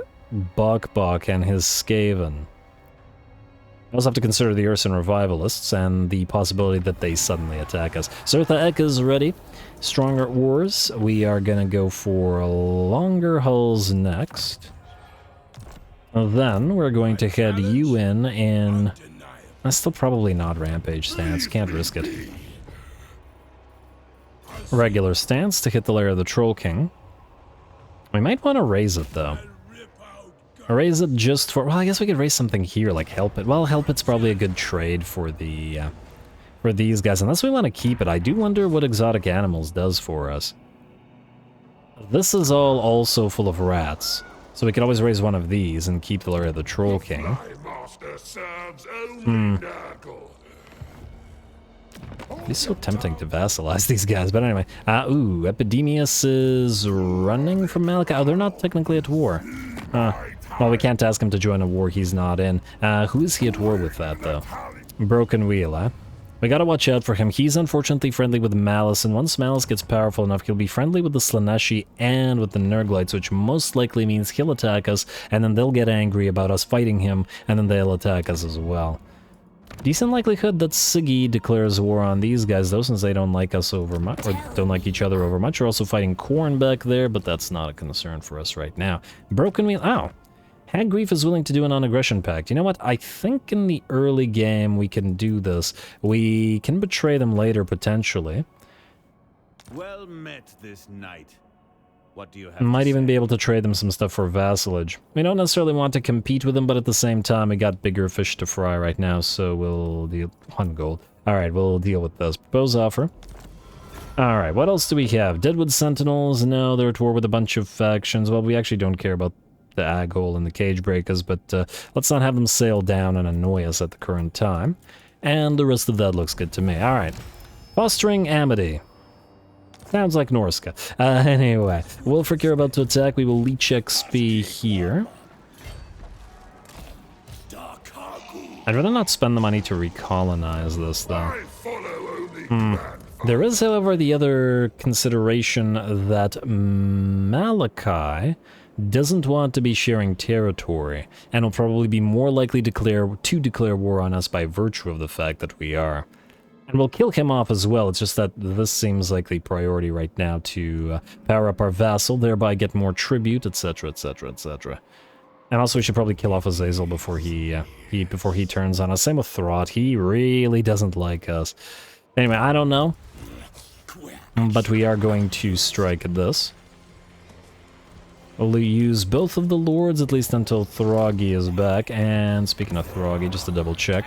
Bok and his Skaven. I also have to consider the Urson Revivalists and the possibility that they suddenly attack us. Zertha Ek is ready. Stronger Wars. We are gonna go for Longer Hulls next. Then we're going to head you in... That's still probably not Rampage stance, can't risk it. Regular stance to hit the lair of the Troll King. We might want to raise it, though. Raise it just for... Well, I guess we could raise something here, like Help It. Well, Help It's probably a good trade for the... for these guys, unless we want to keep it. I do wonder what Exotic Animals does for us. This is all also full of rats. So we could always raise one of these and keep the lair of the Troll King. It's so tempting to vassalize these guys, but anyway. Ooh, Epidemius is running from Malachi. Oh, they're not technically at war. Well, we can't ask him to join a war he's not in. Who is he at war with that, though? Broken Wheel, huh? We gotta watch out for him. He's unfortunately friendly with Malice, and once Malice gets powerful enough, he'll be friendly with the Slaneshi and with the Nurglites, which most likely means he'll attack us, and then they'll get angry about us fighting him, and then they'll attack us as well. Decent likelihood that Siggy declares war on these guys, though, since they don't like us over much, or don't like each other over much. We're also fighting Khorne back there, but that's not a concern for us right now. Broken Wheel, oh. Haggrief is willing to do a non-aggression pact. You know what? I think in the early game we can do this. We can betray them later, potentially. Well met this night. What do you have Might to even say? be able to trade them some stuff for vassalage. We don't necessarily want to compete with them, but at the same time, we got bigger fish to fry right now, so we'll deal 1 gold. Alright, we'll deal with this. Propose offer. Alright, what else do we have? Deadwood Sentinels? No, they're at war with a bunch of factions. Well, we actually don't care about the Ag Hole and the Cage Breakers, but let's not have them sail down and annoy us at the current time. And the rest of that looks good to me. Alright. Fostering Amity. Sounds like Norsca. Anyway, Wulfrik, you're about to attack. We will leech XP here. I'd rather not spend the money to recolonize this, though. There is, however, the other consideration that Malachi doesn't want to be sharing territory, and will probably be more likely to declare war on us by virtue of the fact that we are. And we'll kill him off as well. It's just that this seems like the priority right now to power up our vassal, thereby get more tribute, etc., etc., etc. And also we should probably kill off Azazel before he turns on us. Same with Throt. He really doesn't like us. Anyway, I don't know, but we are going to strike at this. We'll use both of the lords, at least until Throggy is back. And speaking of Throggy, just to double check.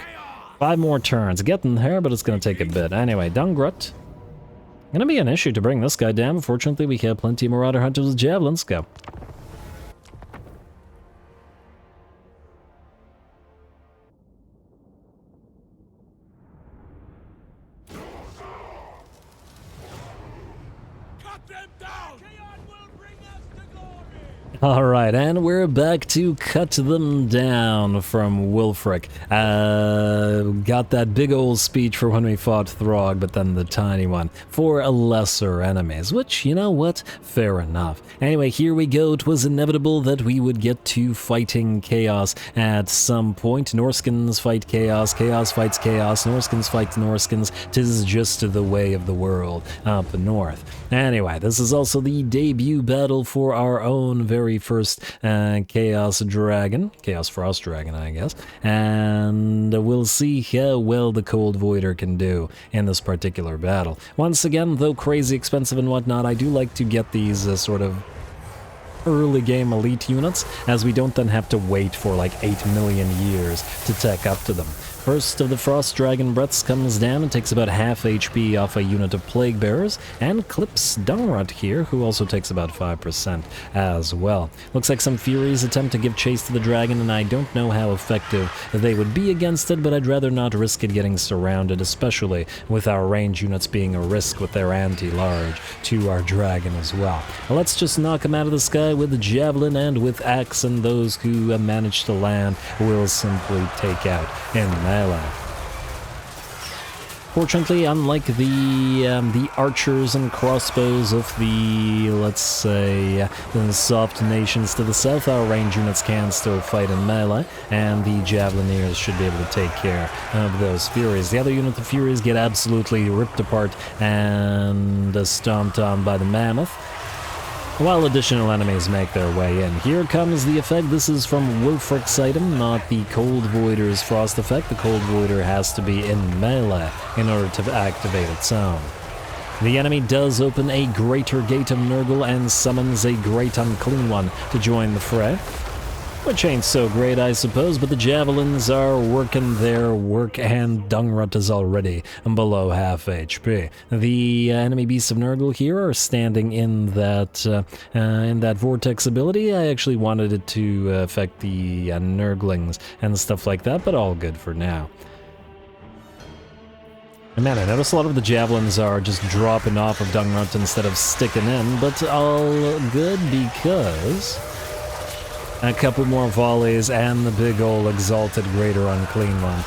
5 more turns. Getting there, but it's going to take a bit. Anyway, Dungrut. Gonna be an issue to bring this guy down. Fortunately, we have plenty of Marauder Hunters with javelins. Go. Alright, and we're back to cut them down from Wulfrik. Got that big old speech for when we fought Throg, but then the tiny one for lesser enemies, which, you know what, fair enough. Anyway, here we go. It was inevitable that we would get to fighting Chaos at some point. Norskins fight Chaos, Chaos fights Chaos, Norskins fight Norskins. 'Tis just the way of the world up north. Anyway, this is also the debut battle for our own very first Chaos Dragon, Chaos Frost Dragon, I guess, and we'll see how well the Cold Voider can do in this particular battle. Once again, though crazy expensive and whatnot, I do like to get these sort of early game elite units, as we don't then have to wait for like 8 million years to tech up to them. First of the Frost Dragon breaths comes down and takes about half HP off a unit of Plague Bearers, and clips Dungrut here, who also takes about 5% as well. Looks like some Furies attempt to give chase to the dragon, and I don't know how effective they would be against it, but I'd rather not risk it getting surrounded, especially with our range units being a risk with their anti-large to our dragon as well. Let's just knock them out of the sky with the Javelin and with Axe, and those who manage to land will simply take out in melee. Fortunately, unlike the archers and crossbows of the, let's say, the soft nations to the south, our range units can still fight in melee, and the Javelineers should be able to take care of those Furies. The other unit of Furies get absolutely ripped apart and stomped on by the Mammoth, while additional enemies make their way in. Here comes the effect. This is from Wulfrik's item, not the Cold Voider's Frost effect. The Cold Voider has to be in melee in order to activate its own. The enemy does open a Greater Gate of Nurgle and summons a Great Unclean One to join the fray. Which ain't so great, I suppose, but the Javelins are working their work, and Dungrut is already below half HP. The enemy Beasts of Nurgle here are standing in that Vortex ability. I actually wanted it to affect the Nurglings and stuff like that, but all good for now. And man, I notice a lot of the Javelins are just dropping off of Dungrut instead of sticking in, but all good because a couple more volleys and the big ol' exalted Great Unclean One,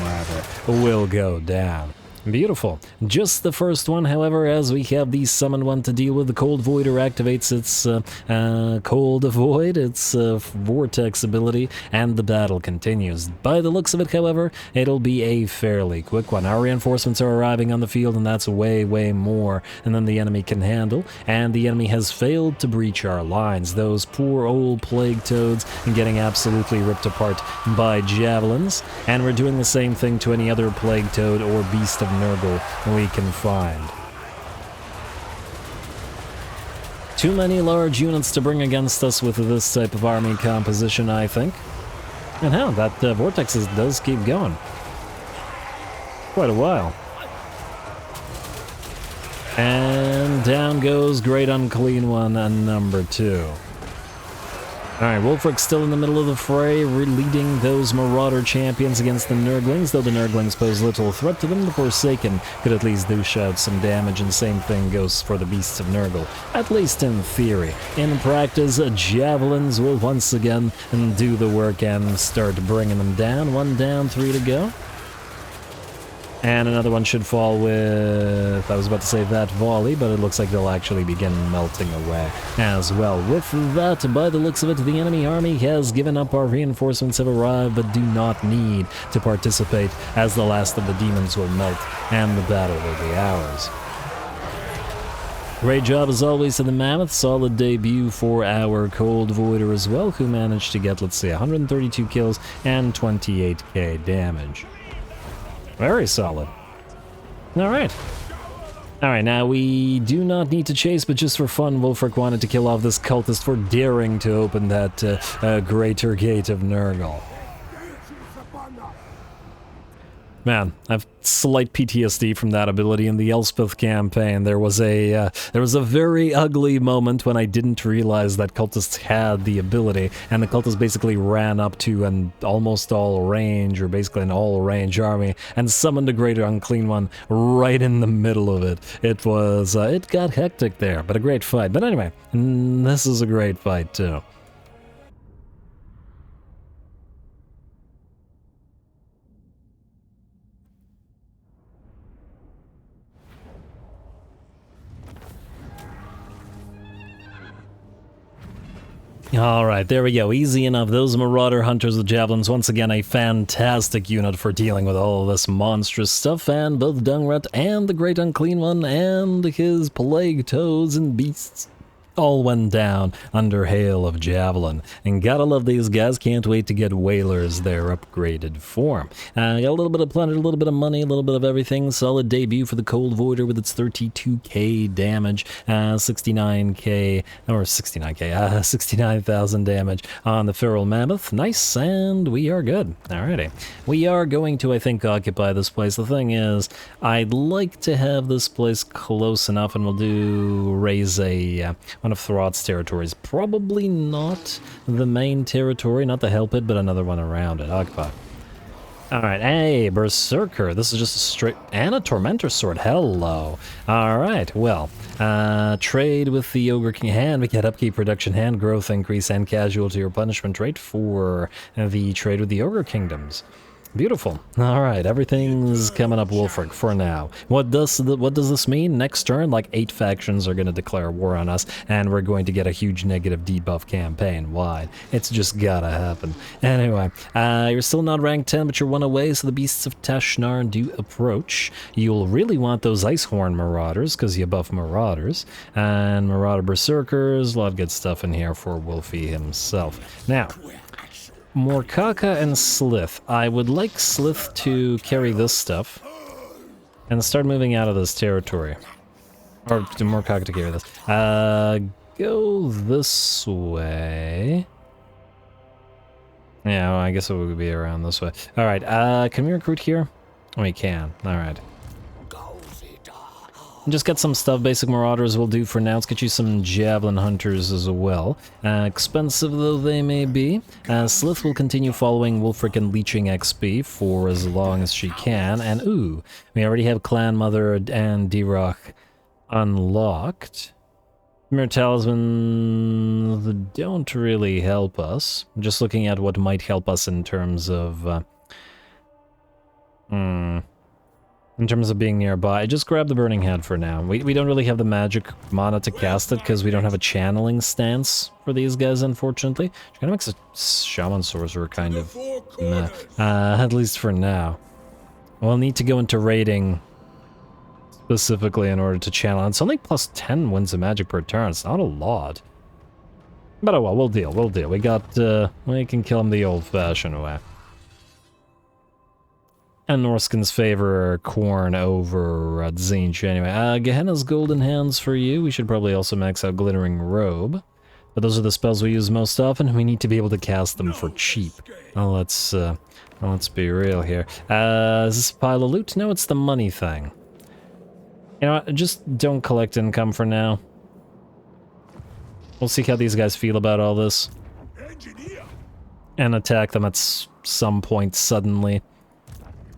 rather, will go down. Beautiful. Just the first one, however, as we have the summon one to deal with. The Cold Voider activates its Cold Void, its Vortex ability, and the battle continues. By the looks of it, however, it'll be a fairly quick one. Our reinforcements are arriving on the field, and that's way, way more than the enemy can handle, and the enemy has failed to breach our lines. Those poor old Plague Toads getting absolutely ripped apart by javelins, and we're doing the same thing to any other Plague Toad or Beast of nurgle we can find. Too many large units to bring against us with this type of army composition, I think. And hell, that Vortex does keep going. Quite a while. And down goes Great Unclean One and number 2. Alright, Wulfrik's still in the middle of the fray, leading those Marauder champions against the Nurglings, though the Nurglings pose little threat to them. The Forsaken could at least dish out some damage, and same thing goes for the Beasts of Nurgle, at least in theory. In practice, Javelins will once again do the work and start bringing them down. 1 down, 3 to go. And another one should fall with, I was about to say that volley, but it looks like they'll actually begin melting away as well. With that, by the looks of it, the enemy army has given up. Our reinforcements have arrived, but do not need to participate, as the last of the demons will melt, and the battle will be ours. Great job as always to the Mammoth. Solid debut for our Cold Voider as well, who managed to get, let's see, 132 kills and 28k damage. Very solid. Alright. Alright, now we do not need to chase, but just for fun, Wulfrik wanted to kill off this cultist for daring to open that Greater Gate of Nurgle. Man, I've slight PTSD from that ability in the Elspeth campaign. There was a very ugly moment when I didn't realize that cultists had the ability, and the cultists basically ran up to an almost all range, or basically an all range army, and summoned a Greater Unclean One right in the middle of it. It was, it got hectic there, but a great fight. But anyway, this is a great fight too. Alright, there we go. Easy enough. Those Marauder Hunters with Javelins, once again, a fantastic unit for dealing with all this monstrous stuff, and both Dungrat and the Great Unclean One and his Plague Toads and Beasts all went down under hail of javelin. And gotta love these guys. Can't wait to get Whalers their upgraded form. Got a little bit of plunder, a little bit of money, a little bit of everything. Solid debut for the Cold Voider with its 32k damage, 69k, or 69k, 69,000 damage on the Feral Mammoth. Nice, and we are good. Alrighty. We are going to, I think, occupy this place. The thing is, I'd like to have this place close enough, and we'll do raise a one of Thrott's territories. Probably not the main territory, not the Hell Pit, but another one around it. Occupy. Alright, hey, Berserker. This is just a straight... and a Tormentor Sword. Hello. Alright, well, trade with the Ogre King hand. We get upkeep, production, hand growth increase, and casualty or punishment rate for the trade with the Ogre Kingdoms. Beautiful. Alright, everything's coming up Wulfrik for now. What does this mean? Next turn, like 8 factions are going to declare war on us, and we're going to get a huge negative debuff campaign. Why? It's just gotta happen. Anyway, you're still not ranked 10, but you're 1 away, so the Beasts of Tashnar do approach. You'll really want those Icehorn Marauders, because you buff Marauders. And Marauder Berserkers, a lot of good stuff in here for Wolfie himself. Now, Morkaka and Slith. I would like Slith to carry this stuff and start moving out of this territory. Or to Morkaka to carry this. Go this way. Yeah, well, I guess it would be around this way. Alright, can we recruit here? We can. Alright. Just get some stuff. Basic Marauders will do for now. Let's get you some Javelin Hunters as well. Expensive though they may be. Slith will continue following Wulfrik and leeching XP for as long as she can. And ooh, we already have Clan Mother and D-Rock unlocked. Mere Talismans don't really help us. I'm just looking at what might help us in terms of... in terms of being nearby. Just grab the Burning Head for now. We don't really have the magic mana to cast it because we don't have a channeling stance for these guys, unfortunately. Which kind of makes a Shaman Sorcerer kind of meh. At least for now. We'll need to go into raiding specifically in order to channel. It's only plus 10 wins of magic per turn. It's not a lot. But oh well, we'll deal. We got, we can kill him the old-fashioned way. And Norscans favor Corn over Tzeentch anyway. Gehenna's Golden Hands for you. We should probably also max out Glittering Robe. But those are the spells we use most often, and we need to be able to cast them for cheap. Well, let's be real here. Is this a pile of loot? No, it's the money thing. You know what? Just don't collect income for now. We'll see how these guys feel about all this. And attack them at some point suddenly.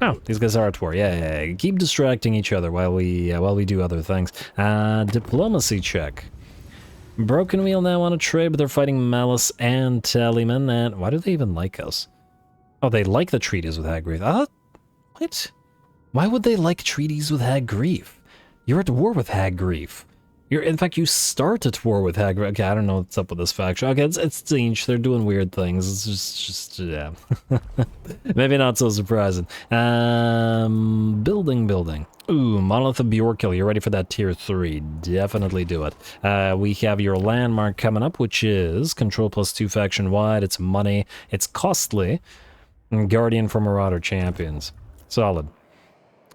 Oh, these guys are at war. Yeah. Keep distracting each other while we do other things. Diplomacy check. Broken Wheel now on a trade, but they're fighting Malice and Tallyman. And why do they even like us? Oh, they like the treaties with Hag Grief. What? Why would they like treaties with Hag Grief? You're at war with Hag Grief. In fact, you start at war with Hag Grief. Okay, I don't know what's up with this faction. Okay, it's Tzeentch. They're doing weird things. It's just yeah. Maybe not so surprising. Building. Ooh, Monolith of Bjorkil. You're ready for that tier 3. Definitely do it. We have your landmark coming up, which is control +2 faction wide. It's money. It's costly. And Guardian for Marauder Champions. Solid.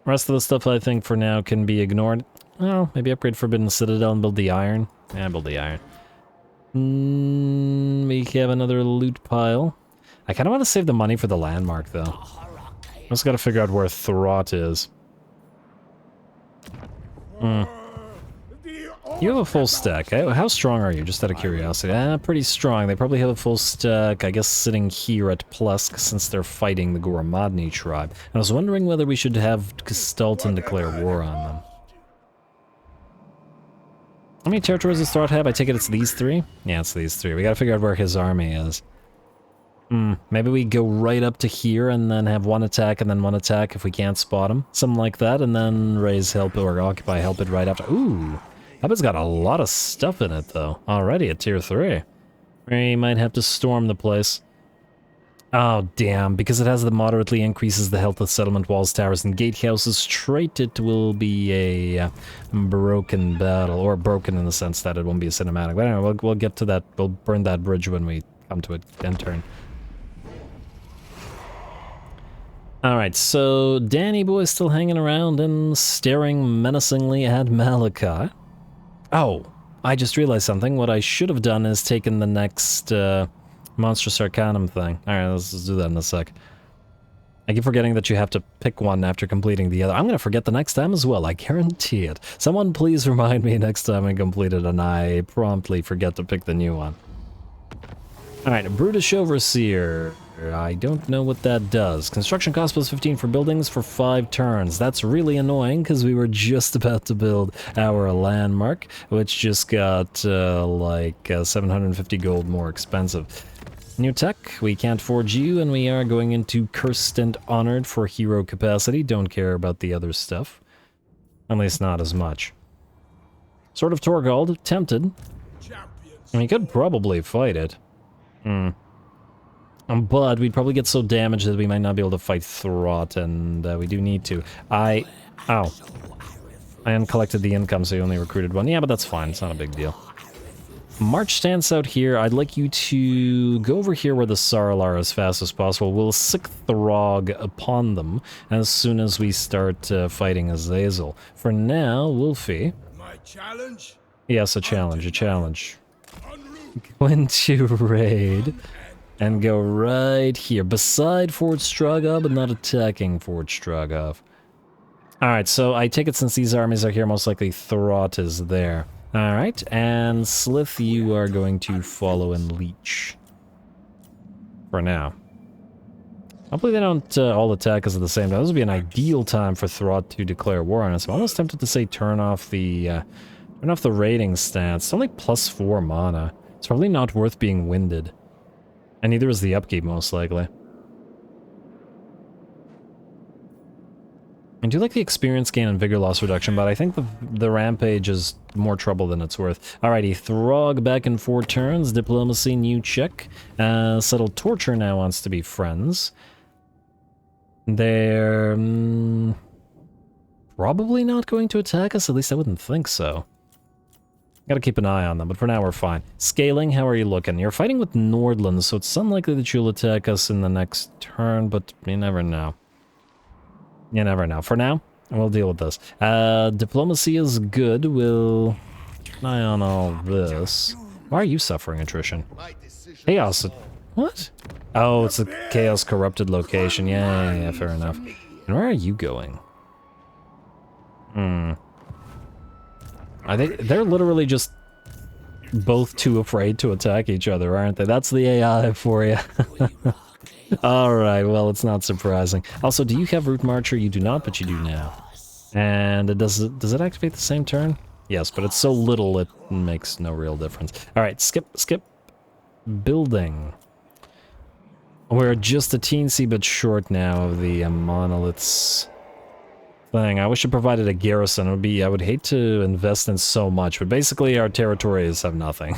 Rest of the stuff I think for now can be ignored. Well, maybe upgrade Forbidden Citadel and build the iron. Yeah, build the iron. We have another loot pile. I kind of want to save the money for the landmark, though. I just got to figure out where Throat is. You have a full stack. How strong are you, just out of curiosity? Pretty strong. They probably have a full stack, I guess, sitting here at Plusk, since they're fighting the Goramadni tribe. I was wondering whether we should have Gestalten declare war on them. How many territories does Throat have? I take it it's these 3? Yeah, it's these 3. We gotta figure out where his army is. Maybe we go right up to here and then have one attack and then one attack if we can't spot him. Something like that, and then raise help or occupy help it right after. Ooh, Helpit's got a lot of stuff in it though. Already at tier 3. We might have to storm the place. Oh damn, because it has the moderately increases the health of settlement walls, towers, and gatehouses straight, it will be a broken battle. Or broken in the sense that it won't be a cinematic. But anyway, we'll get to that. We'll burn that bridge when we come to it end turn. Alright, so Danny Boy's still hanging around and staring menacingly at Malachi. Oh, I just realized something. What I should have done is taken the next Monstrous Arcanum thing. Alright, let's do that in a sec. I keep forgetting that you have to pick one after completing the other. I'm gonna forget the next time as well, I guarantee it. Someone please remind me next time I complete it and I promptly forget to pick the new one. Alright, Brutish Overseer. I don't know what that does. Construction cost +15 for buildings for 5 turns. That's really annoying because we were just about to build our landmark, which just got like 750 gold more expensive. New tech, we can't forge you, and we are going into Cursed and Honored for hero capacity. Don't care about the other stuff. At least not as much. Sword of Torgold, tempted. I mean, you could probably fight it. But we'd probably get so damaged that we might not be able to fight Throat, and we do need to. I uncollected the income, so you only recruited one. Yeah, but that's fine. It's not a big deal. March stance out here. I'd like you to go over here where the Sarlar as fast as possible. We'll sick Throg upon them as soon as we start fighting Azazel. For now, Wolfie. My challenge? Yes, a challenge. Go into raid. And go right here, beside Fort Strogov, but not attacking Fort Strogov. Alright, so I take it since these armies are here, most likely Throat is there. Alright, and Slith, you are going to follow and leech. For now. Hopefully they don't all attack us at the same time. This would be an ideal time for Throat to declare war on us. I'm almost tempted to say turn off the raiding stance. It's only +4 mana. It's probably not worth being winded. And neither is the upkeep, most likely. I do like the experience gain and vigor loss reduction, but I think the rampage is more trouble than it's worth. Alrighty, Throg back in 4 turns. Diplomacy, new check. Subtle Torture now wants to be friends. They're probably not going to attack us, at least I wouldn't think so. Gotta keep an eye on them, but for now we're fine. Scaling, how are you looking? You're fighting with Nordland, so it's unlikely that you'll attack us in the next turn, but you never know. You never know. For now, we'll deal with this. Diplomacy is good. We'll keep an eye on all this. Why are you suffering attrition? Chaos. What? Oh, it's a Chaos Corrupted location. Yeah, fair enough. And where are you going? They're literally just both too afraid to attack each other, aren't they? That's the AI for you. Alright, well, it's not surprising. Also, do you have Root Marcher? You do not, but you do now. And does it activate the same turn? Yes, but it's so little it makes no real difference. Alright, skip. Building. We're just a teensy bit short now of the monoliths thing. I wish it provided a garrison. I would hate to invest in so much, but basically our territories have nothing.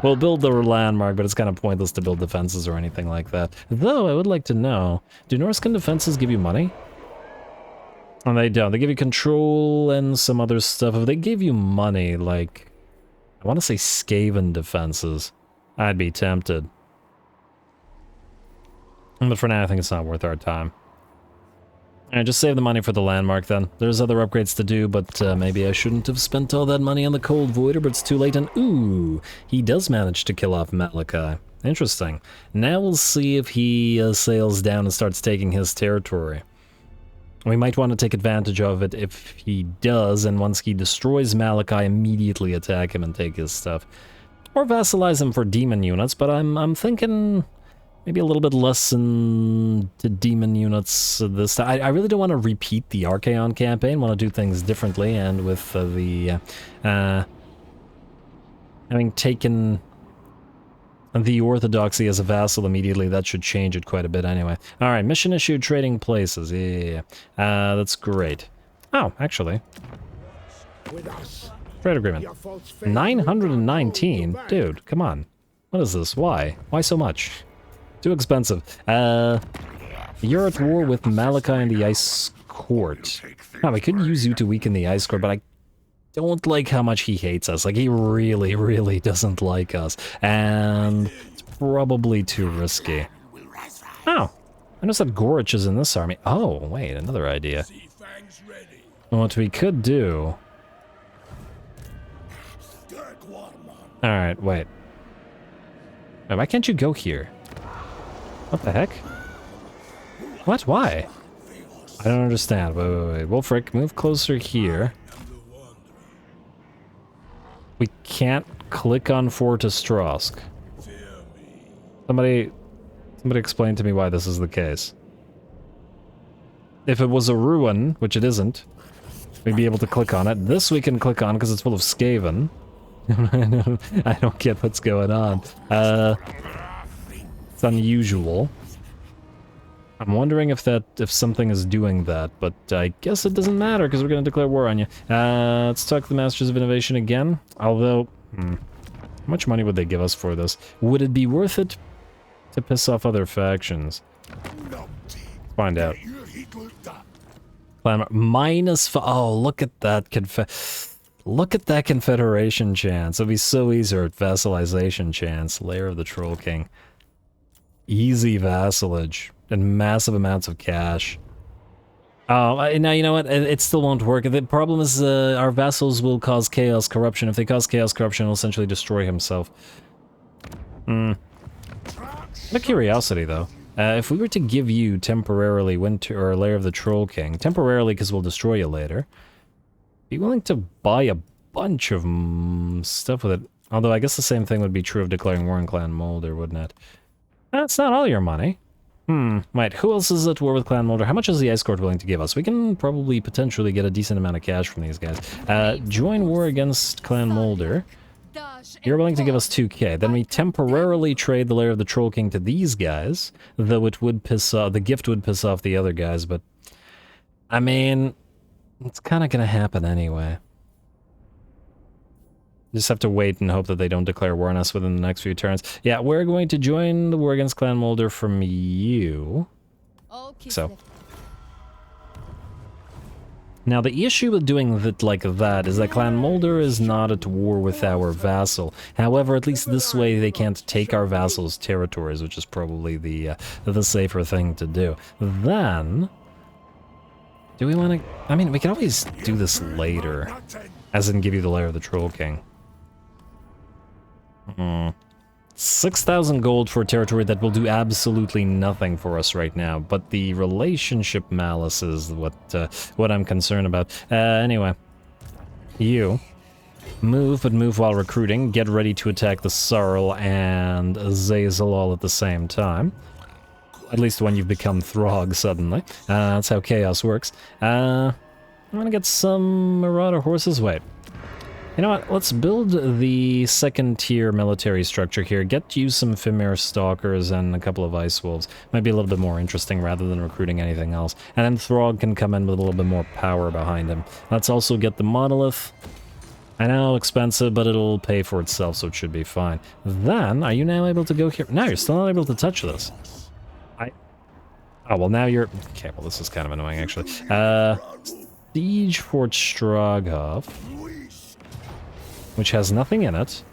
We'll build the landmark, but it's kind of pointless to build defenses or anything like that. Though, I would like to know, do Norscan defenses give you money? Oh, they don't. They give you control and some other stuff. If they gave you money, like, I want to say Skaven defenses, I'd be tempted. But for now, I think it's not worth our time. Alright, just save the money for the landmark then. There's other upgrades to do, but maybe I shouldn't have spent all that money on the Cold Voider, but it's too late, and ooh, he does manage to kill off Malachi. Interesting. Now we'll see if he sails down and starts taking his territory. We might want to take advantage of it if he does, and once he destroys Malachi, immediately attack him and take his stuff. Or vassalize him for demon units, but I'm thinking maybe a little bit less into demon units this time. I really don't want to repeat the Archaon campaign. Want to do things differently, and with having taken the Orthodoxy as a vassal immediately, that should change it quite a bit anyway. Alright, mission issued, trading places. Yeah. That's great. Oh, actually. Trade agreement. 919? Dude, come on. What is this? Why? Why so much? Too expensive. You're at war with Malachi and the Ice Court. Oh, we could use you to weaken the Ice Court, but I don't like how much he hates us. Like, he really, really doesn't like us. And it's probably too risky. Oh, I noticed that Gorich is in this army. Oh, wait, another idea. What we could do... Alright, wait. Why can't you go here? What the heck? What? Why? I don't understand. Wait. Wulfrik, move closer here. We can't click on Fortis Strosk. Somebody explain to me why this is the case. If it was a ruin, which it isn't, we'd be able to click on it. This we can click on because it's full of Skaven. I don't get what's going on. It's unusual. I'm wondering if something is doing that, but I guess it doesn't matter because we're going to declare war on you. Let's talk to the Masters of Innovation again. Although, how much money would they give us for this? Would it be worth it to piss off other factions? Find out. Oh, look at that Look at that Confederation chance. It'd be so easy, or vassalization chance. Lair of the Troll King. Easy vassalage. And massive amounts of cash. Oh, now you know what? It still won't work. The problem is our vassals will cause chaos corruption. If they cause chaos corruption, he'll essentially destroy himself. Out of curiosity, though. If we were to give you temporarily Winter or Lair of the Troll King, temporarily because we'll destroy you later, be willing to buy a bunch of stuff with it. Although I guess the same thing would be true of declaring war on Clan Moulder, wouldn't it? That's not all your money. Wait, who else is at war with Clan Moulder? How much is the Ice Court willing to give us? We can probably potentially get a decent amount of cash from these guys. Join war against Clan Moulder. You're willing to give us 2k. Then we temporarily trade the Lair of the Troll King to these guys, though it would piss off, the gift would piss off the other guys, but I mean, it's kind of going to happen anyway. Just have to wait and hope that they don't declare war on us within the next few turns. Yeah, we're going to join the war against Clan Mulder from you. So. Now, the issue with doing it like that is that Clan Mulder is not at war with our vassal. However, at least this way they can't take our vassal's territories, which is probably the safer thing to do. Then, do we want to... I mean, we can always do this later, as in give you the Lair of the Troll King. 6,000 gold for a territory that will do absolutely nothing for us right now, but the relationship malice is what I'm concerned about. Anyway, you move, but move while recruiting. Get ready to attack the Sarl and Zazel all at the same time. At least when you've become Throg suddenly. That's how chaos works. I'm gonna get some Marauder horses. Wait. You know what, let's build the second-tier military structure here. Get you some Fimir Stalkers and a couple of Ice Wolves. Might be a little bit more interesting rather than recruiting anything else. And then Throg can come in with a little bit more power behind him. Let's also get the Monolith. I know, expensive, but it'll pay for itself, so it should be fine. Then, are you now able to go here? No, you're still not able to touch this. Oh, well, now you're... Okay, well, this is kind of annoying, actually. Siege Fort Stroghoff, which has nothing in it.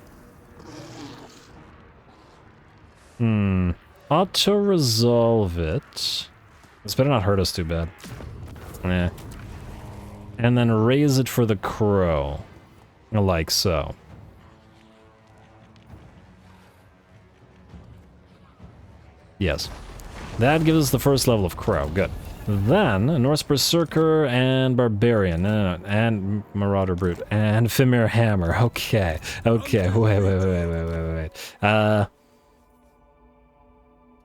Auto-resolve it. This better not hurt us too bad. Eh. And then raise it for the crow. Like so. Yes. That gives us the first level of crow. Good. Then, a Norse Berserker and Barbarian, and Marauder Brute, and Fimir Hammer. Okay, okay, wait.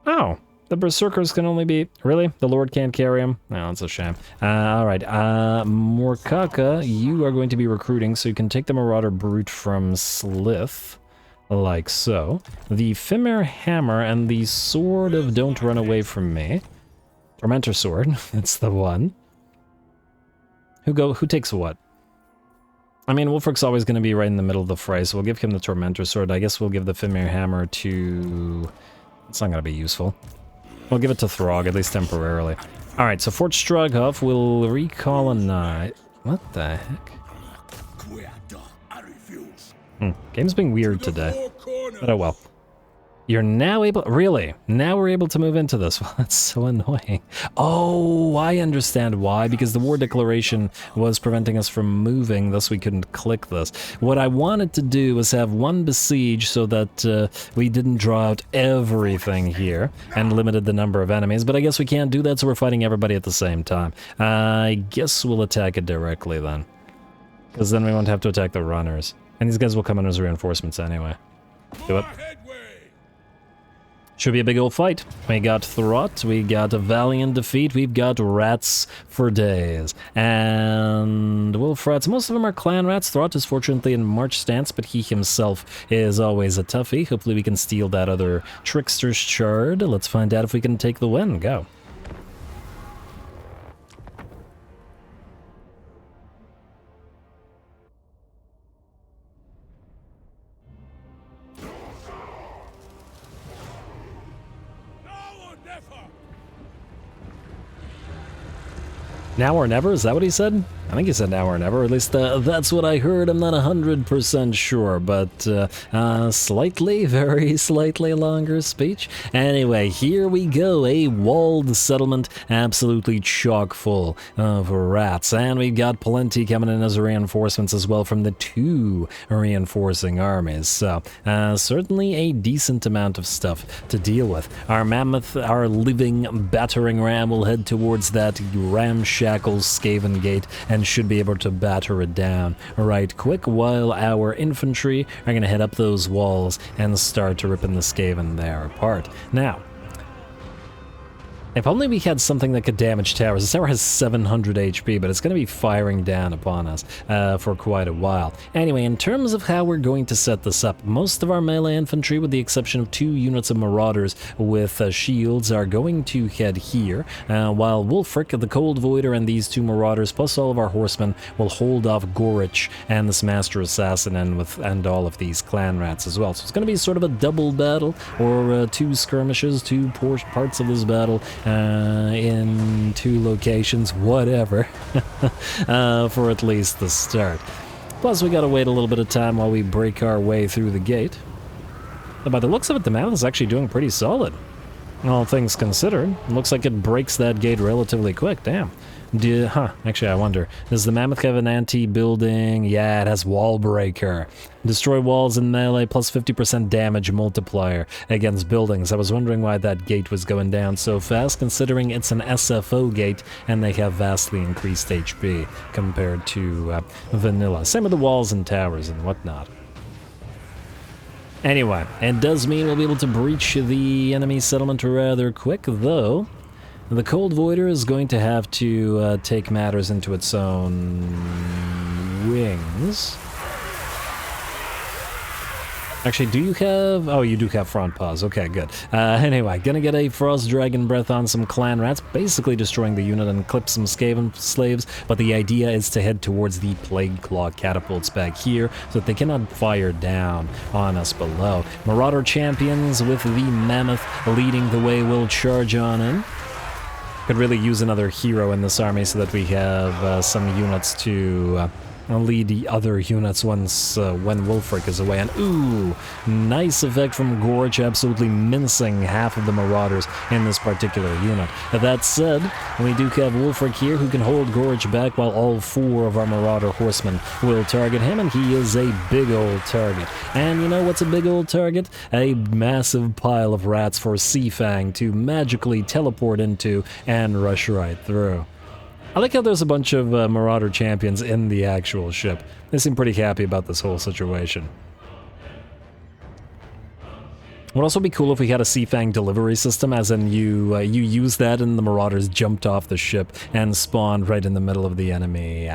Oh, the Berserkers can only be... Really? The Lord can't carry them? No, that's a shame. Alright, Morkaka, you are going to be recruiting, so you can take the Marauder Brute from Slith. Like so. The Fimir Hammer and the Sword of Don't Run Away From Me. Tormentor Sword, that's the one. Who takes what? I mean, Wulfrik's always going to be right in the middle of the fray, so we'll give him the Tormentor Sword. I guess we'll give the Fimir Hammer to... It's not going to be useful. We'll give it to Throg, at least temporarily. Alright, so Fort Stroghoff will recolonize... What the heck? Game's being weird today. But oh well. You're now able... Really? Now we're able to move into this. Well, that's so annoying. Oh, I understand why. Because the war declaration was preventing us from moving, thus we couldn't click this. What I wanted to do was have one besiege so that we didn't draw out everything here and limited the number of enemies. But I guess we can't do that, so we're fighting everybody at the same time. I guess we'll attack it directly then. Because then we won't have to attack the runners. And these guys will come in as reinforcements anyway. Do it. Should be a big old fight. We got Throt, we got a valiant defeat, we've got rats for days. And wolf rats, most of them are clan rats. Throt is fortunately in march stance, but he himself is always a toughie. Hopefully we can steal that other trickster's shard. Let's find out if we can take the win. Go. Now or never? Is that what he said? I think he said now or never, or at least that's what I heard. I'm not 100% sure, but slightly, very slightly longer speech. Anyway, here we go, a walled settlement, absolutely chock full of rats, and we've got plenty coming in as reinforcements as well from the two reinforcing armies, so certainly a decent amount of stuff to deal with. Our mammoth, our living battering ram will head towards that ramshackle Skaven gate and should be able to batter it down right quick, while our infantry are going to head up those walls and start to ripping the Skaven there apart. Now, If only we had something that could damage towers. This tower has 700 HP, but it's going to be firing down upon us for quite a while. Anyway, in terms of how we're going to set this up, most of our melee infantry, with the exception of 2 units of marauders with shields, are going to head here, while Wulfrik, the Cold Voider, and these 2 marauders, plus all of our horsemen, will hold off Gorich and this Master Assassin and all of these clan rats as well. So it's going to be sort of a double battle, or 2 skirmishes, 2 parts of this battle, in 2 locations, whatever, for at least the start. Plus, we gotta wait a little bit of time while we break our way through the gate. And by the looks of it, the Mammoth is actually doing pretty solid. All things considered, looks like it breaks that gate relatively quick, damn. Actually, I wonder, does the Mammoth have an anti-building? Yeah, it has Wall Breaker. Destroy walls in melee, plus 50% damage multiplier against buildings. I was wondering why that gate was going down so fast, considering it's an SFO gate, and they have vastly increased HP compared to vanilla. Same with the walls and towers and whatnot. Anyway, it does mean we'll be able to breach the enemy settlement rather quick, though the Cold Voider is going to have to take matters into its own wings. Actually, do you have... Oh, you do have front paws. Okay, good. Anyway, gonna get a Frost Dragon Breath on some clan rats, basically destroying the unit and clip some Skaven slaves, but the idea is to head towards the Plague Claw catapults back here so that they cannot fire down on us below. Marauder champions with the Mammoth leading the way will charge on in. Could really use another hero in this army so that we have some units to lead the other units once when Wulfrik is away. And ooh, nice effect from Gorge, absolutely mincing half of the Marauders in this particular unit. That said, we do have Wulfrik here who can hold Gorge back while all 4 of our Marauder horsemen will target him, and he is a big old target. And you know what's a big old target? A massive pile of rats for Seafang to magically teleport into and rush right through. I like how there's a bunch of Marauder champions in the actual ship. They seem pretty happy about this whole situation. Would also be cool if we had a Seafang delivery system, as in you use that and the Marauders jumped off the ship and spawned right in the middle of the enemy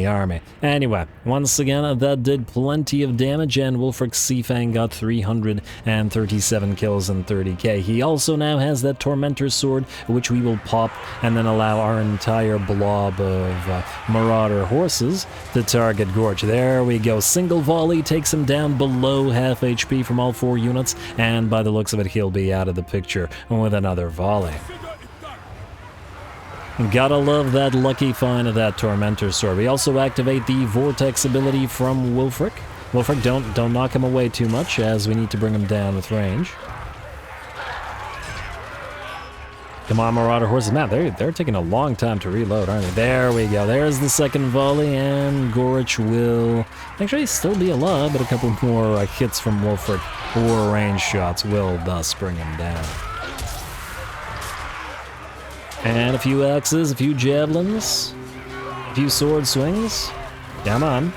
army. Anyway, once again, that did plenty of damage, and Wulfrik's Seafang got 337 kills and 30k. He also now has that Tormentor Sword, which we will pop and then allow our entire blob of Marauder horses to target Gorge. There we go. Single volley takes him down below half HP from all 4 units. And by the looks of it, he'll be out of the picture with another volley. Gotta love that lucky find of that Tormentor Sword. We also activate the Vortex ability from Wulfrik. Wulfrik, don't knock him away too much, as we need to bring him down with range. Come on, Marauder horses. Man, they're taking a long time to reload, aren't they? There we go. There's the second volley, and Gorich will actually still be alive, but a couple more hits from Wulfrik or range shots will thus bring him down. And a few axes, a few javelins, a few sword swings. Come on.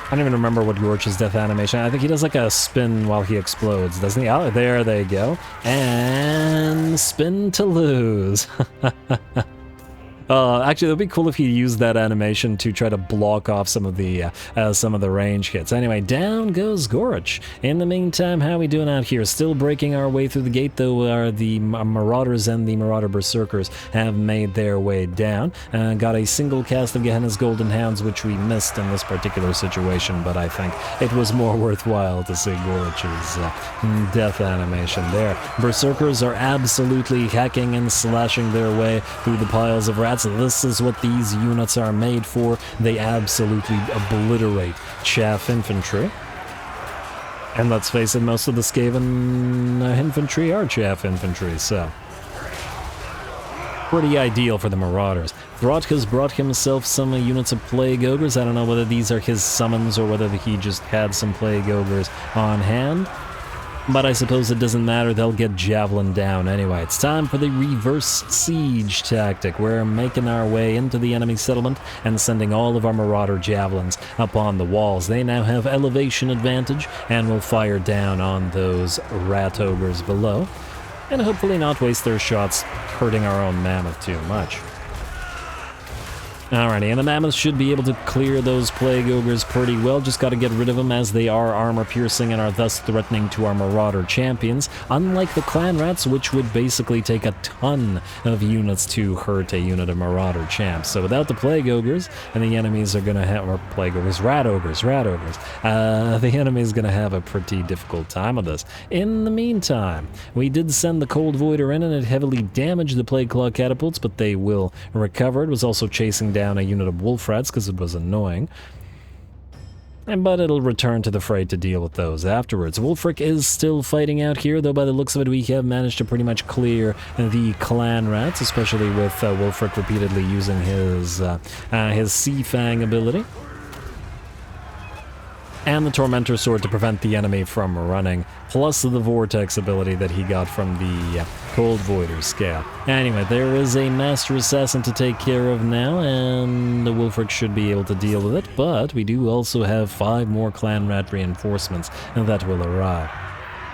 I don't even remember what Gorch's death animation. I think he does like a spin while he explodes, doesn't he? Oh, there they go. And spin to lose. Actually, it would be cool if he used that animation to try to block off some of the range hits. Anyway, down goes Gorich. In the meantime, how are we doing out here? Still breaking our way through the gate, though the Marauders and the Marauder Berserkers have made their way down. Got a single cast of Gehenna's Golden Hounds, which we missed in this particular situation, but I think it was more worthwhile to see Gorich's death animation there. Berserkers are absolutely hacking and slashing their way through the piles of rats. This is what these units are made for. They absolutely obliterate chaff infantry. And let's face it, most of the Skaven infantry are chaff infantry, so pretty ideal for the Marauders. Throt has brought himself some units of Plague Ogres. I don't know whether these are his summons or whether he just had some Plague Ogres on hand. But I suppose it doesn't matter, they'll get javelin down anyway. It's time for the reverse siege tactic. We're making our way into the enemy settlement and sending all of our Marauder javelins up on the walls. They now have elevation advantage and will fire down on those rat ogres below. and hopefully not waste their shots hurting our own mammoth too much. Alrighty, and the mammoths should be able to clear those plague ogres pretty well. Just got to get rid of them as they are armor-piercing and are thus threatening to our marauder champions. Unlike the clan rats, which would basically take a ton of units to hurt a unit of marauder champs. So without the plague ogres, and the enemies are going to have, or plague ogres, rat ogres, the enemy is going to have a pretty difficult time with this. In the meantime, we did send the Cold Voider in, and it heavily damaged the Plague Claw catapults, but they will recover. It was also chasing down a unit of wolf rats because it was annoying. But it'll return to the fray to deal with those afterwards. Wulfrik is still fighting out here, though by the looks of it we have managed to pretty much clear the clan rats, especially with Wulfrik repeatedly using his Sea Fang ability. And the Tormentor Sword to prevent the enemy from running, plus the Vortex ability that he got from the Cold Voider scale. Anyway, there is a Master Assassin to take care of now, and the Wulfrik should be able to deal with it, but we do also have 5 more Clan Rat reinforcements that will arrive.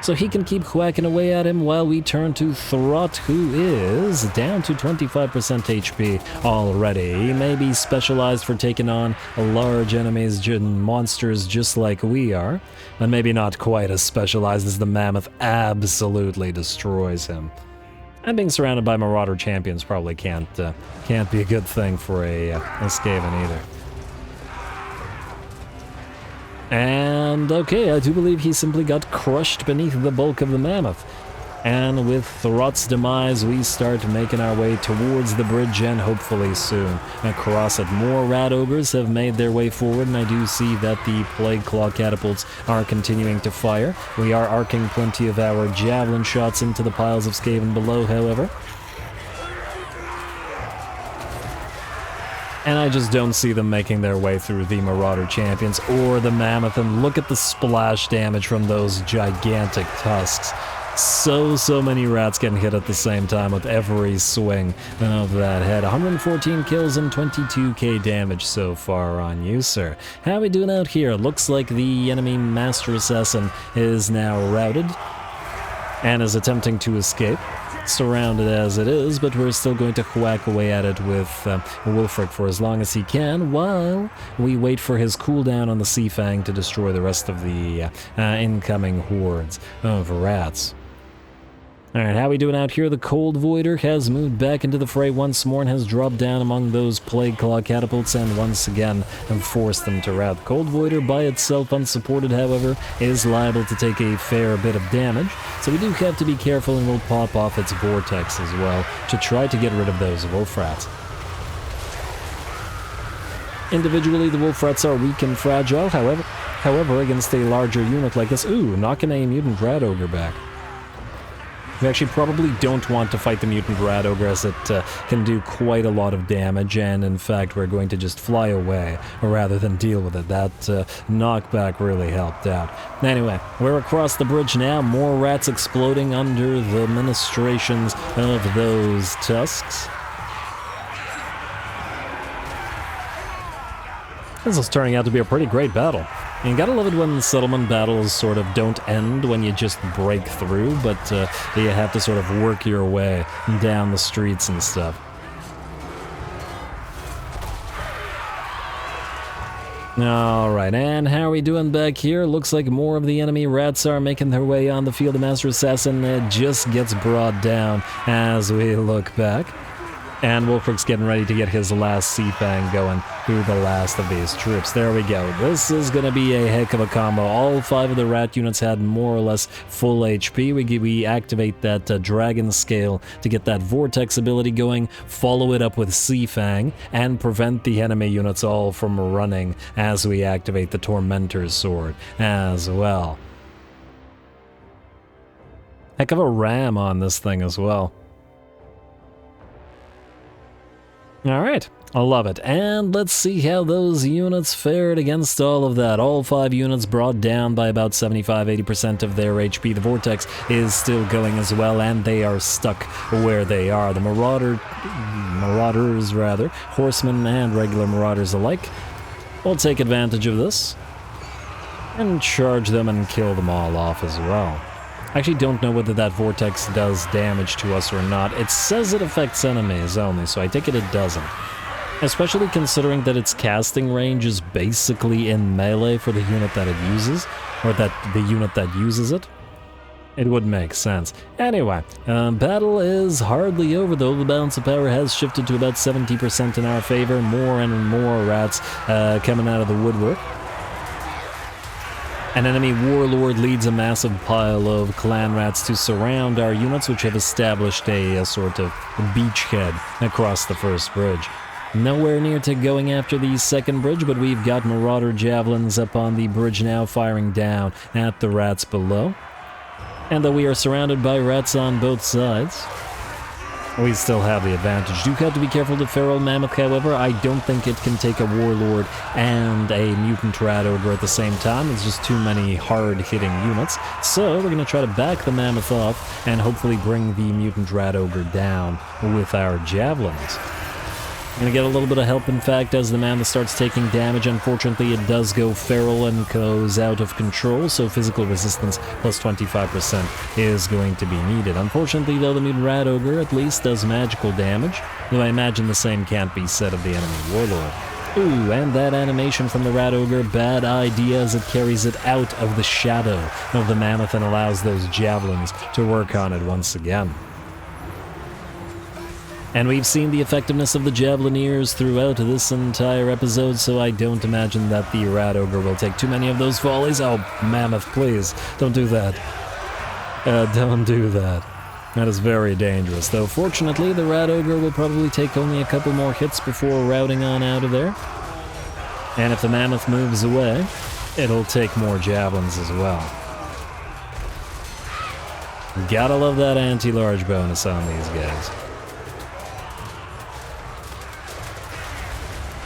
So he can keep whacking away at him while we turn to Throt, who is down to 25% HP already. He may be specialized for taking on large enemies and monsters just like we are, but maybe not quite as specialized as the Mammoth absolutely destroys him. And being surrounded by Marauder champions probably can't be a good thing for a Skaven either. And okay, I do believe he simply got crushed beneath the bulk of the mammoth. And with Throt's demise, we start making our way towards the bridge and hopefully soon across it. More rat ogres have made their way forward, and I do see that the Plague Claw catapults are continuing to fire. We are arcing plenty of our javelin shots into the piles of Skaven below, however. And I just don't see them making their way through the Marauder champions or the Mammoth, and look at the splash damage from those gigantic tusks. So many rats getting hit at the same time with every swing of that head. 114 kills and 22k damage so far on you, sir. How are we doing out here? Looks like the enemy Master Assassin is now routed and is attempting to escape. Surrounded as it is, but we're still going to whack away at it with Wulfrik for as long as he can, while we wait for his cooldown on the Sea Fang to destroy the rest of the incoming hordes of rats. Alright, how are we doing out here? The Cold Voider has moved back into the fray once more and has dropped down among those Plague Claw catapults and once again have forced them to rout. Cold Voider by itself, unsupported however, is liable to take a fair bit of damage, so we do have to be careful and we'll pop off its Vortex as well to try to get rid of those wolf rats. Individually, the wolf rats are weak and fragile, however, against a larger unit like this, knocking a mutant rat ogre back. We actually probably don't want to fight the mutant rat ogre as it can do quite a lot of damage, and in fact we're going to just fly away rather than deal with it. That knockback really helped out. Anyway, we're across the bridge now, more rats exploding under the ministrations of those tusks. This is turning out to be a pretty great battle. You gotta love it when settlement battles sort of don't end when you just break through, but you have to sort of work your way down the streets and stuff. Alright, and how are we doing back here? Looks like more of the enemy rats are making their way on the field. The Master Assassin just gets brought down as we look back. And Wulfrik's getting ready to get his last Sea Fang going through the last of these troops. There we go. This is going to be a heck of a combo. All 5 of the rat units had more or less full HP. We activate that Dragon Scale to get that Vortex ability going, follow it up with Sea Fang, and prevent the enemy units all from running as we activate the Tormentor's Sword as well. Heck of a ram on this thing as well. Alright, I love it. And let's see how those units fared against all of that. All 5 units brought down by about 75-80% of their HP. The Vortex is still going as well, and they are stuck where they are. The Marauders, horsemen and regular Marauders alike, will take advantage of this and charge them and kill them all off as well. I actually don't know whether that vortex does damage to us or not. It says it affects enemies only, so I take it doesn't. Especially considering that its casting range is basically in melee for the unit that it uses, or that the unit that uses it. It would make sense. Anyway, battle is hardly over though. The balance of power has shifted to about 70% in our favor. More and more rats coming out of the woodwork. An enemy warlord leads a massive pile of clan rats to surround our units, which have established a sort of beachhead across the first bridge. Nowhere near to going after the second bridge, but we've got marauder javelins up on the bridge now, firing down at the rats below. And though we are surrounded by rats on both sides, we still have the advantage. Do have to be careful of the feral mammoth, however. I don't think it can take a warlord and a mutant rat ogre at the same time. There's just too many hard-hitting units. So we're going to try to back the mammoth off and hopefully bring the mutant rat ogre down with our javelins. I'm going to get a little bit of help, in fact, as the mammoth starts taking damage. Unfortunately, it does go feral and goes out of control, so physical resistance plus 25% is going to be needed. Unfortunately, though, the mutant rat ogre at least does magical damage, though I imagine the same can't be said of the enemy warlord. Ooh, and that animation from the rat ogre, bad idea, as it carries it out of the shadow of the mammoth and allows those javelins to work on it once again. And we've seen the effectiveness of the Javelineers throughout this entire episode, so I don't imagine that the Rat Ogre will take too many of those volleys. Oh, Mammoth, please, don't do that. Don't do that. That is very dangerous, though fortunately the Rat Ogre will probably take only a couple more hits before routing on out of there. And if the Mammoth moves away, it'll take more javelins as well. Gotta love that anti-large bonus on these guys.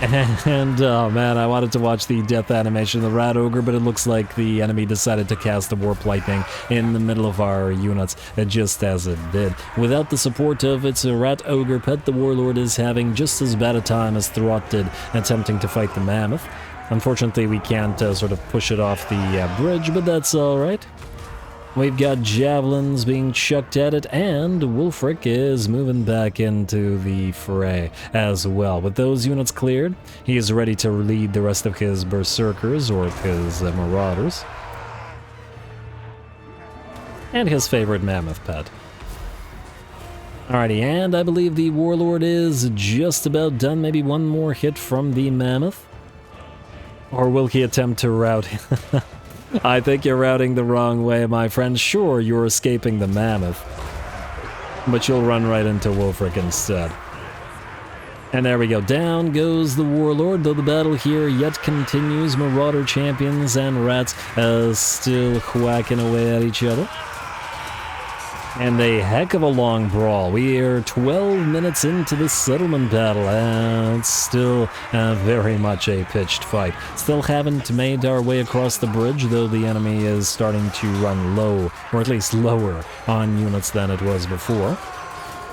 And, oh man, I wanted to watch the death animation of the Rat Ogre, but it looks like the enemy decided to cast the Warp Lightning in the middle of our units, just as it did. Without the support of its Rat Ogre pet, the Warlord is having just as bad a time as Throt did attempting to fight the Mammoth. Unfortunately, we can't sort of push it off the bridge, but that's alright. We've got javelins being chucked at it, and Wulfrik is moving back into the fray as well. With those units cleared, he is ready to lead the rest of his berserkers, or his marauders. And his favorite mammoth pet. Alrighty, and I believe the warlord is just about done. Maybe one more hit from the mammoth. Or will he attempt to rout? I think you're routing the wrong way, my friend. Sure, you're escaping the mammoth, but you'll run right into Wulfrik instead. And there we go. Down goes the warlord, though the battle here yet continues. Marauder champions and rats still whacking away at each other. And a heck of a long brawl. We are 12 minutes into the settlement battle, and it's still very much a pitched fight. Still haven't made our way across the bridge, though the enemy is starting to run low, or at least lower, on units than it was before.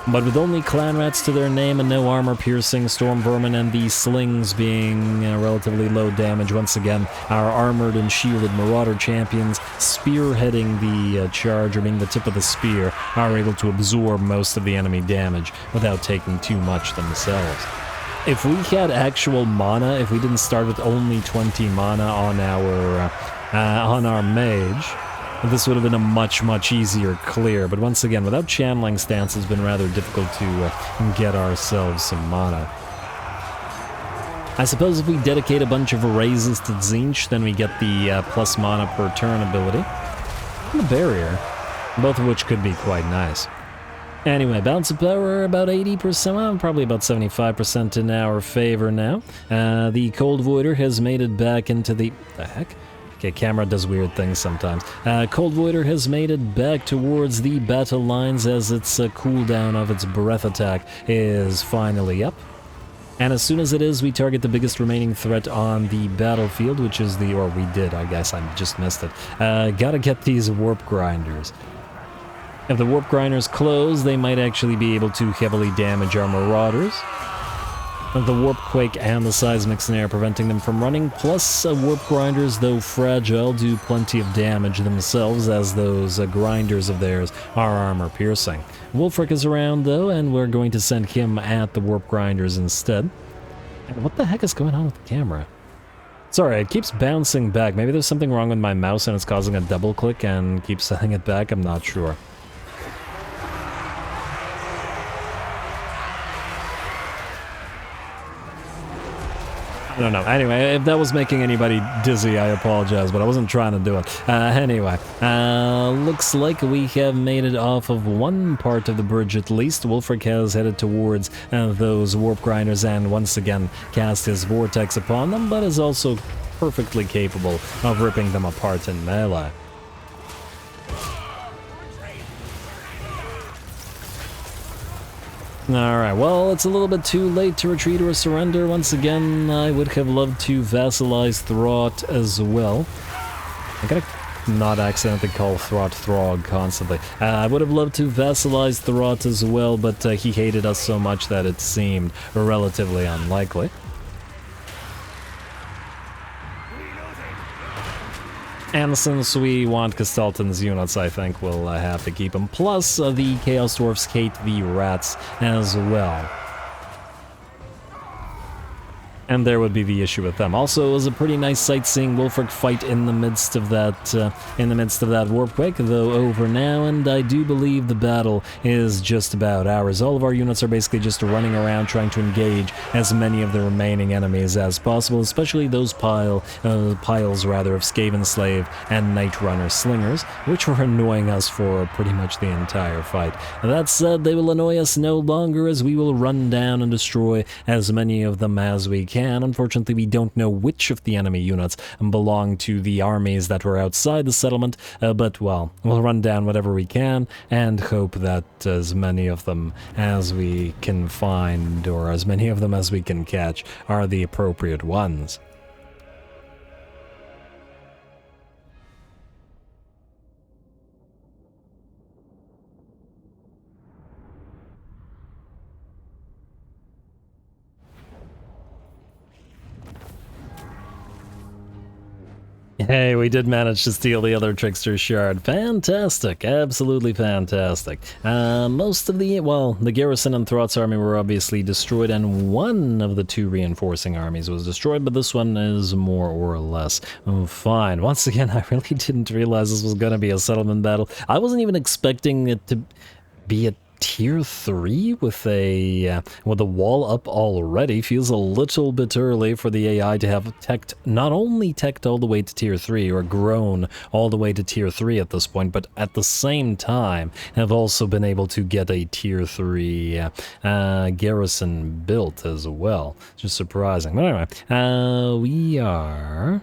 But with only clan rats to their name and no armor-piercing storm vermin, and the slings being relatively low damage, once again, our armored and shielded marauder champions spearheading the charge, or being the tip of the spear, are able to absorb most of the enemy damage without taking too much themselves. If we had actual mana, if we didn't start with only 20 mana on our mage, this would have been a much easier clear, but once again, without channeling stance, it's been rather difficult to get ourselves some mana. I suppose if we dedicate a bunch of raises to Tzeentch, then we get the plus mana per turn ability. And the barrier, both of which could be quite nice. Anyway, balance of power about 80%, well, probably about 75% in our favor now. The Cold Voider has made it back into the heck? Okay, camera does weird things sometimes. Cold Voider has made it back towards the battle lines as its cooldown of its breath attack is finally up. And as soon as it is, we target the biggest remaining threat on the battlefield, which is the, or we did, I guess, I just missed it. Gotta get these warp grinders. If the warp grinders close, they might actually be able to heavily damage our marauders. the Warp Quake and the Seismic Snare, preventing them from running, plus Warp Grinders, though fragile, do plenty of damage themselves, as those grinders of theirs are armor-piercing. Wulfrik is around, though, and we're going to send him at the Warp Grinders instead. And what the heck is going on with the camera? Sorry, it keeps bouncing back. Maybe there's something wrong with my mouse and it's causing a double click and keeps sending it back. I'm not sure. I don't know. Anyway, if that was making anybody dizzy, I apologize, but I wasn't trying to do it. Anyway, looks like we have made it off of one part of the bridge at least. Wulfrik has headed towards those Warp Grinders and once again cast his Vortex upon them, but is also perfectly capable of ripping them apart in melee. Alright, well, it's a little bit too late to retreat or surrender. Once again, I would have loved to vassalize Throt as well. I gotta not accidentally call Throt Throg constantly. I would have loved to vassalize Throt as well, but he hated us so much that it seemed relatively unlikely. And since we want Castalton's units, I think we'll have to keep them. Plus, the Chaos Dwarfs hate the rats as well. And there would be the issue with them. Also, it was a pretty nice sight seeing Wulfrik fight in the midst of that warp quake, though over now, and I do believe the battle is just about ours. All of our units are basically just running around trying to engage as many of the remaining enemies as possible, especially those piles of Skaven Slave and Night Runner Slingers, which were annoying us for pretty much the entire fight. That said, they will annoy us no longer, as we will run down and destroy as many of them as we can. Unfortunately, we don't know which of the enemy units belong to the armies that were outside the settlement, but, well, we'll run down whatever we can and hope that as many of them as we can find, or as many of them as we can catch, are the appropriate ones. Hey, we did manage to steal the other Trickster Shard. Fantastic. Absolutely fantastic. Most of the garrison and Throt's army were obviously destroyed, and one of the two reinforcing armies was destroyed, but this one is more or less fine. Once again, I really didn't realize this was going to be a settlement battle. I wasn't even expecting it to be a Tier 3 with a wall up already. Feels a little bit early for the AI to have not only teched all the way to Tier 3 or grown all the way to Tier 3 at this point, but at the same time have also been able to get a Tier 3 garrison built as well. Just surprising. But anyway, we are...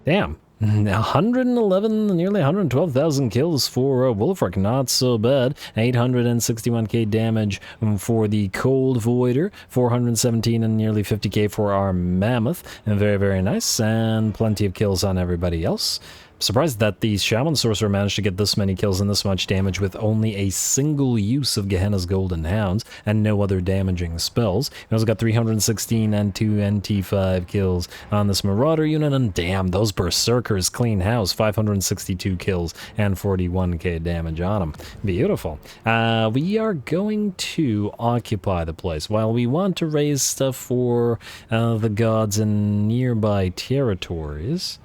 Damn. 111, nearly 112,000 kills for Wulfrik, not so bad. 861k damage for the Cold Voider, 417 and nearly 50k for our Mammoth, and very, very nice, and plenty of kills on everybody else. Surprised that the Shaman Sorcerer managed to get this many kills and this much damage with only a single use of Gehenna's Golden Hounds and no other damaging spells. He also got 316 and 2 NT5 kills on this Marauder unit, and damn, those Berserkers clean house, 562 kills and 41k damage on them. Beautiful. We are going to occupy the place. While we want to raise stuff for the gods in nearby territories,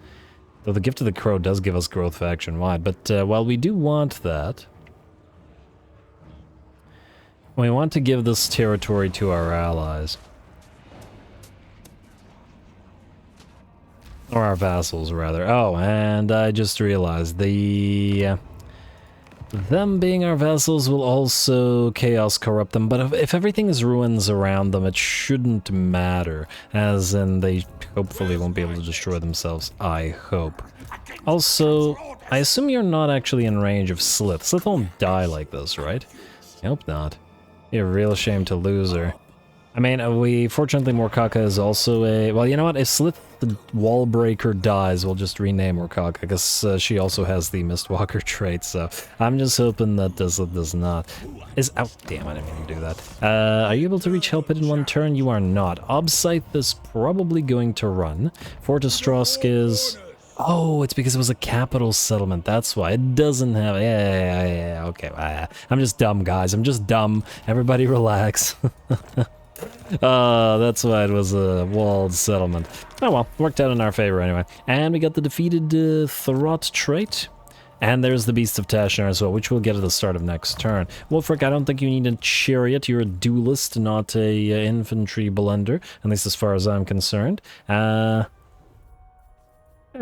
though the Gift of the Crow does give us growth faction-wide, but while we do want that, we want to give this territory to our allies. Or our vassals, rather. Oh, and I just realized them being our vassals will also chaos corrupt them, but if everything is ruins around them, it shouldn't matter, as in they hopefully won't be able to destroy themselves, I hope. Also, I assume you're not actually in range of Slith. Slith won't die like this, right? I hope not. Be a real shame to lose her. I mean, fortunately, Morkaka is also a... Well, you know what? If Slith the Wallbreaker dies, we'll just rename Morkaka, because she also has the Mistwalker trait, so I'm just hoping that does not. Oh, damn, I didn't mean to do that. Are you able to reach Help It in one turn? You are not. Obscythe is probably going to run. Fortistrosk is... Oh, it's because it was a capital settlement, that's why. It doesn't have... Yeah, okay. I'm just dumb, guys. I'm just dumb. Everybody relax. That's why it was a walled settlement. Oh well, worked out in our favor anyway. And we got the defeated Throt trait. And there's the Beast of Tashnar as well, which we'll get at the start of next turn. Wulfrik, I don't think you need a chariot. You're a duelist, not a infantry blender, at least as far as I'm concerned. Yeah,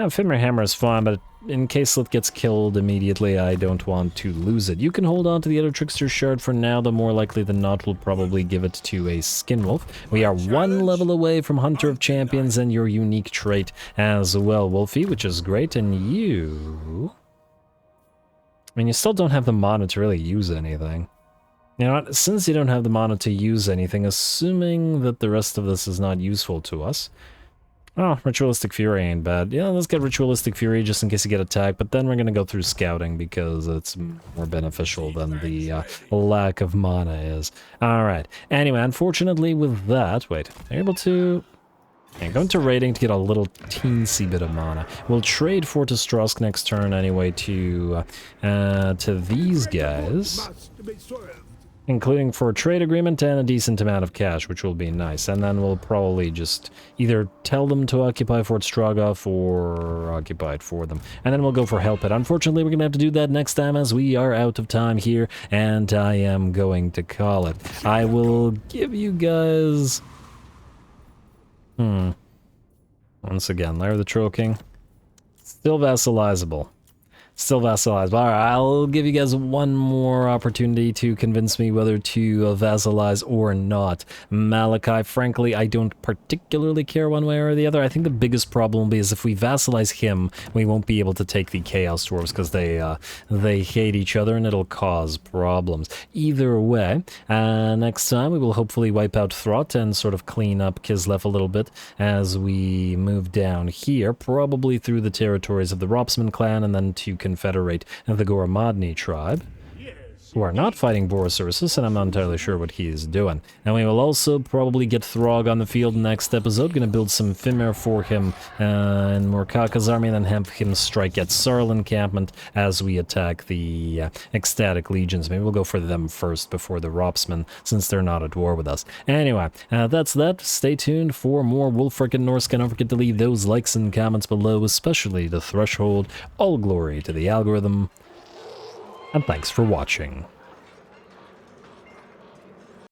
Fimir Hammer is fine, but in case Slith gets killed immediately, I don't want to lose it. You can hold on to the other Trickster Shard for now, though more likely than not we'll probably give it to a Skinwolf. We are one level away from Hunter of Champions and your unique trait as well, Wolfie, which is great. And you... I mean, you still don't have the mana to really use anything. You know what, since you don't have the mana to use anything, assuming that the rest of this is not useful to us... Oh, Ritualistic Fury ain't bad. Yeah, let's get Ritualistic Fury just in case you get attacked, but then we're gonna go through Scouting because it's more beneficial than the lack of mana is. Alright, anyway, unfortunately with that... Wait, are you able to... Yeah, go into raiding to get a little teensy bit of mana. We'll trade Fortistrosk next turn anyway to these guys. Including for a trade agreement and a decent amount of cash, which will be nice. And then we'll probably just either tell them to occupy Fort Strogoff or occupy it for them. And then we'll go for Help It. Unfortunately, we're going to have to do that next time as we are out of time here, and I am going to call it. I will give you guys... Once again, Lair of the Troll King. Still vassalizable. Still vassalized. Alright, I'll give you guys one more opportunity to convince me whether to vassalize or not. Malachi, frankly, I don't particularly care one way or the other. I think the biggest problem will be is if we vassalize him, we won't be able to take the Chaos Dwarves because they hate each other and it'll cause problems. Either way, next time we will hopefully wipe out Throt and sort of clean up Kislev a little bit as we move down here, probably through the territories of the Ropsman clan and then to confederate the Goromadni tribe, who are not fighting Boris Ursus, and I'm not entirely sure what he is doing. And we will also probably get Throg on the field next episode. Gonna build some Fimir for him in Morkaka's army, and then have him strike at Sarl encampment as we attack the Ecstatic Legions. Maybe we'll go for them first before the Ropsmen, since they're not at war with us. Anyway, that's that. Stay tuned for more Wulfrik and Norsca. Don't forget to leave those likes and comments below, especially the Threshold. All glory to the algorithm. And thanks for watching.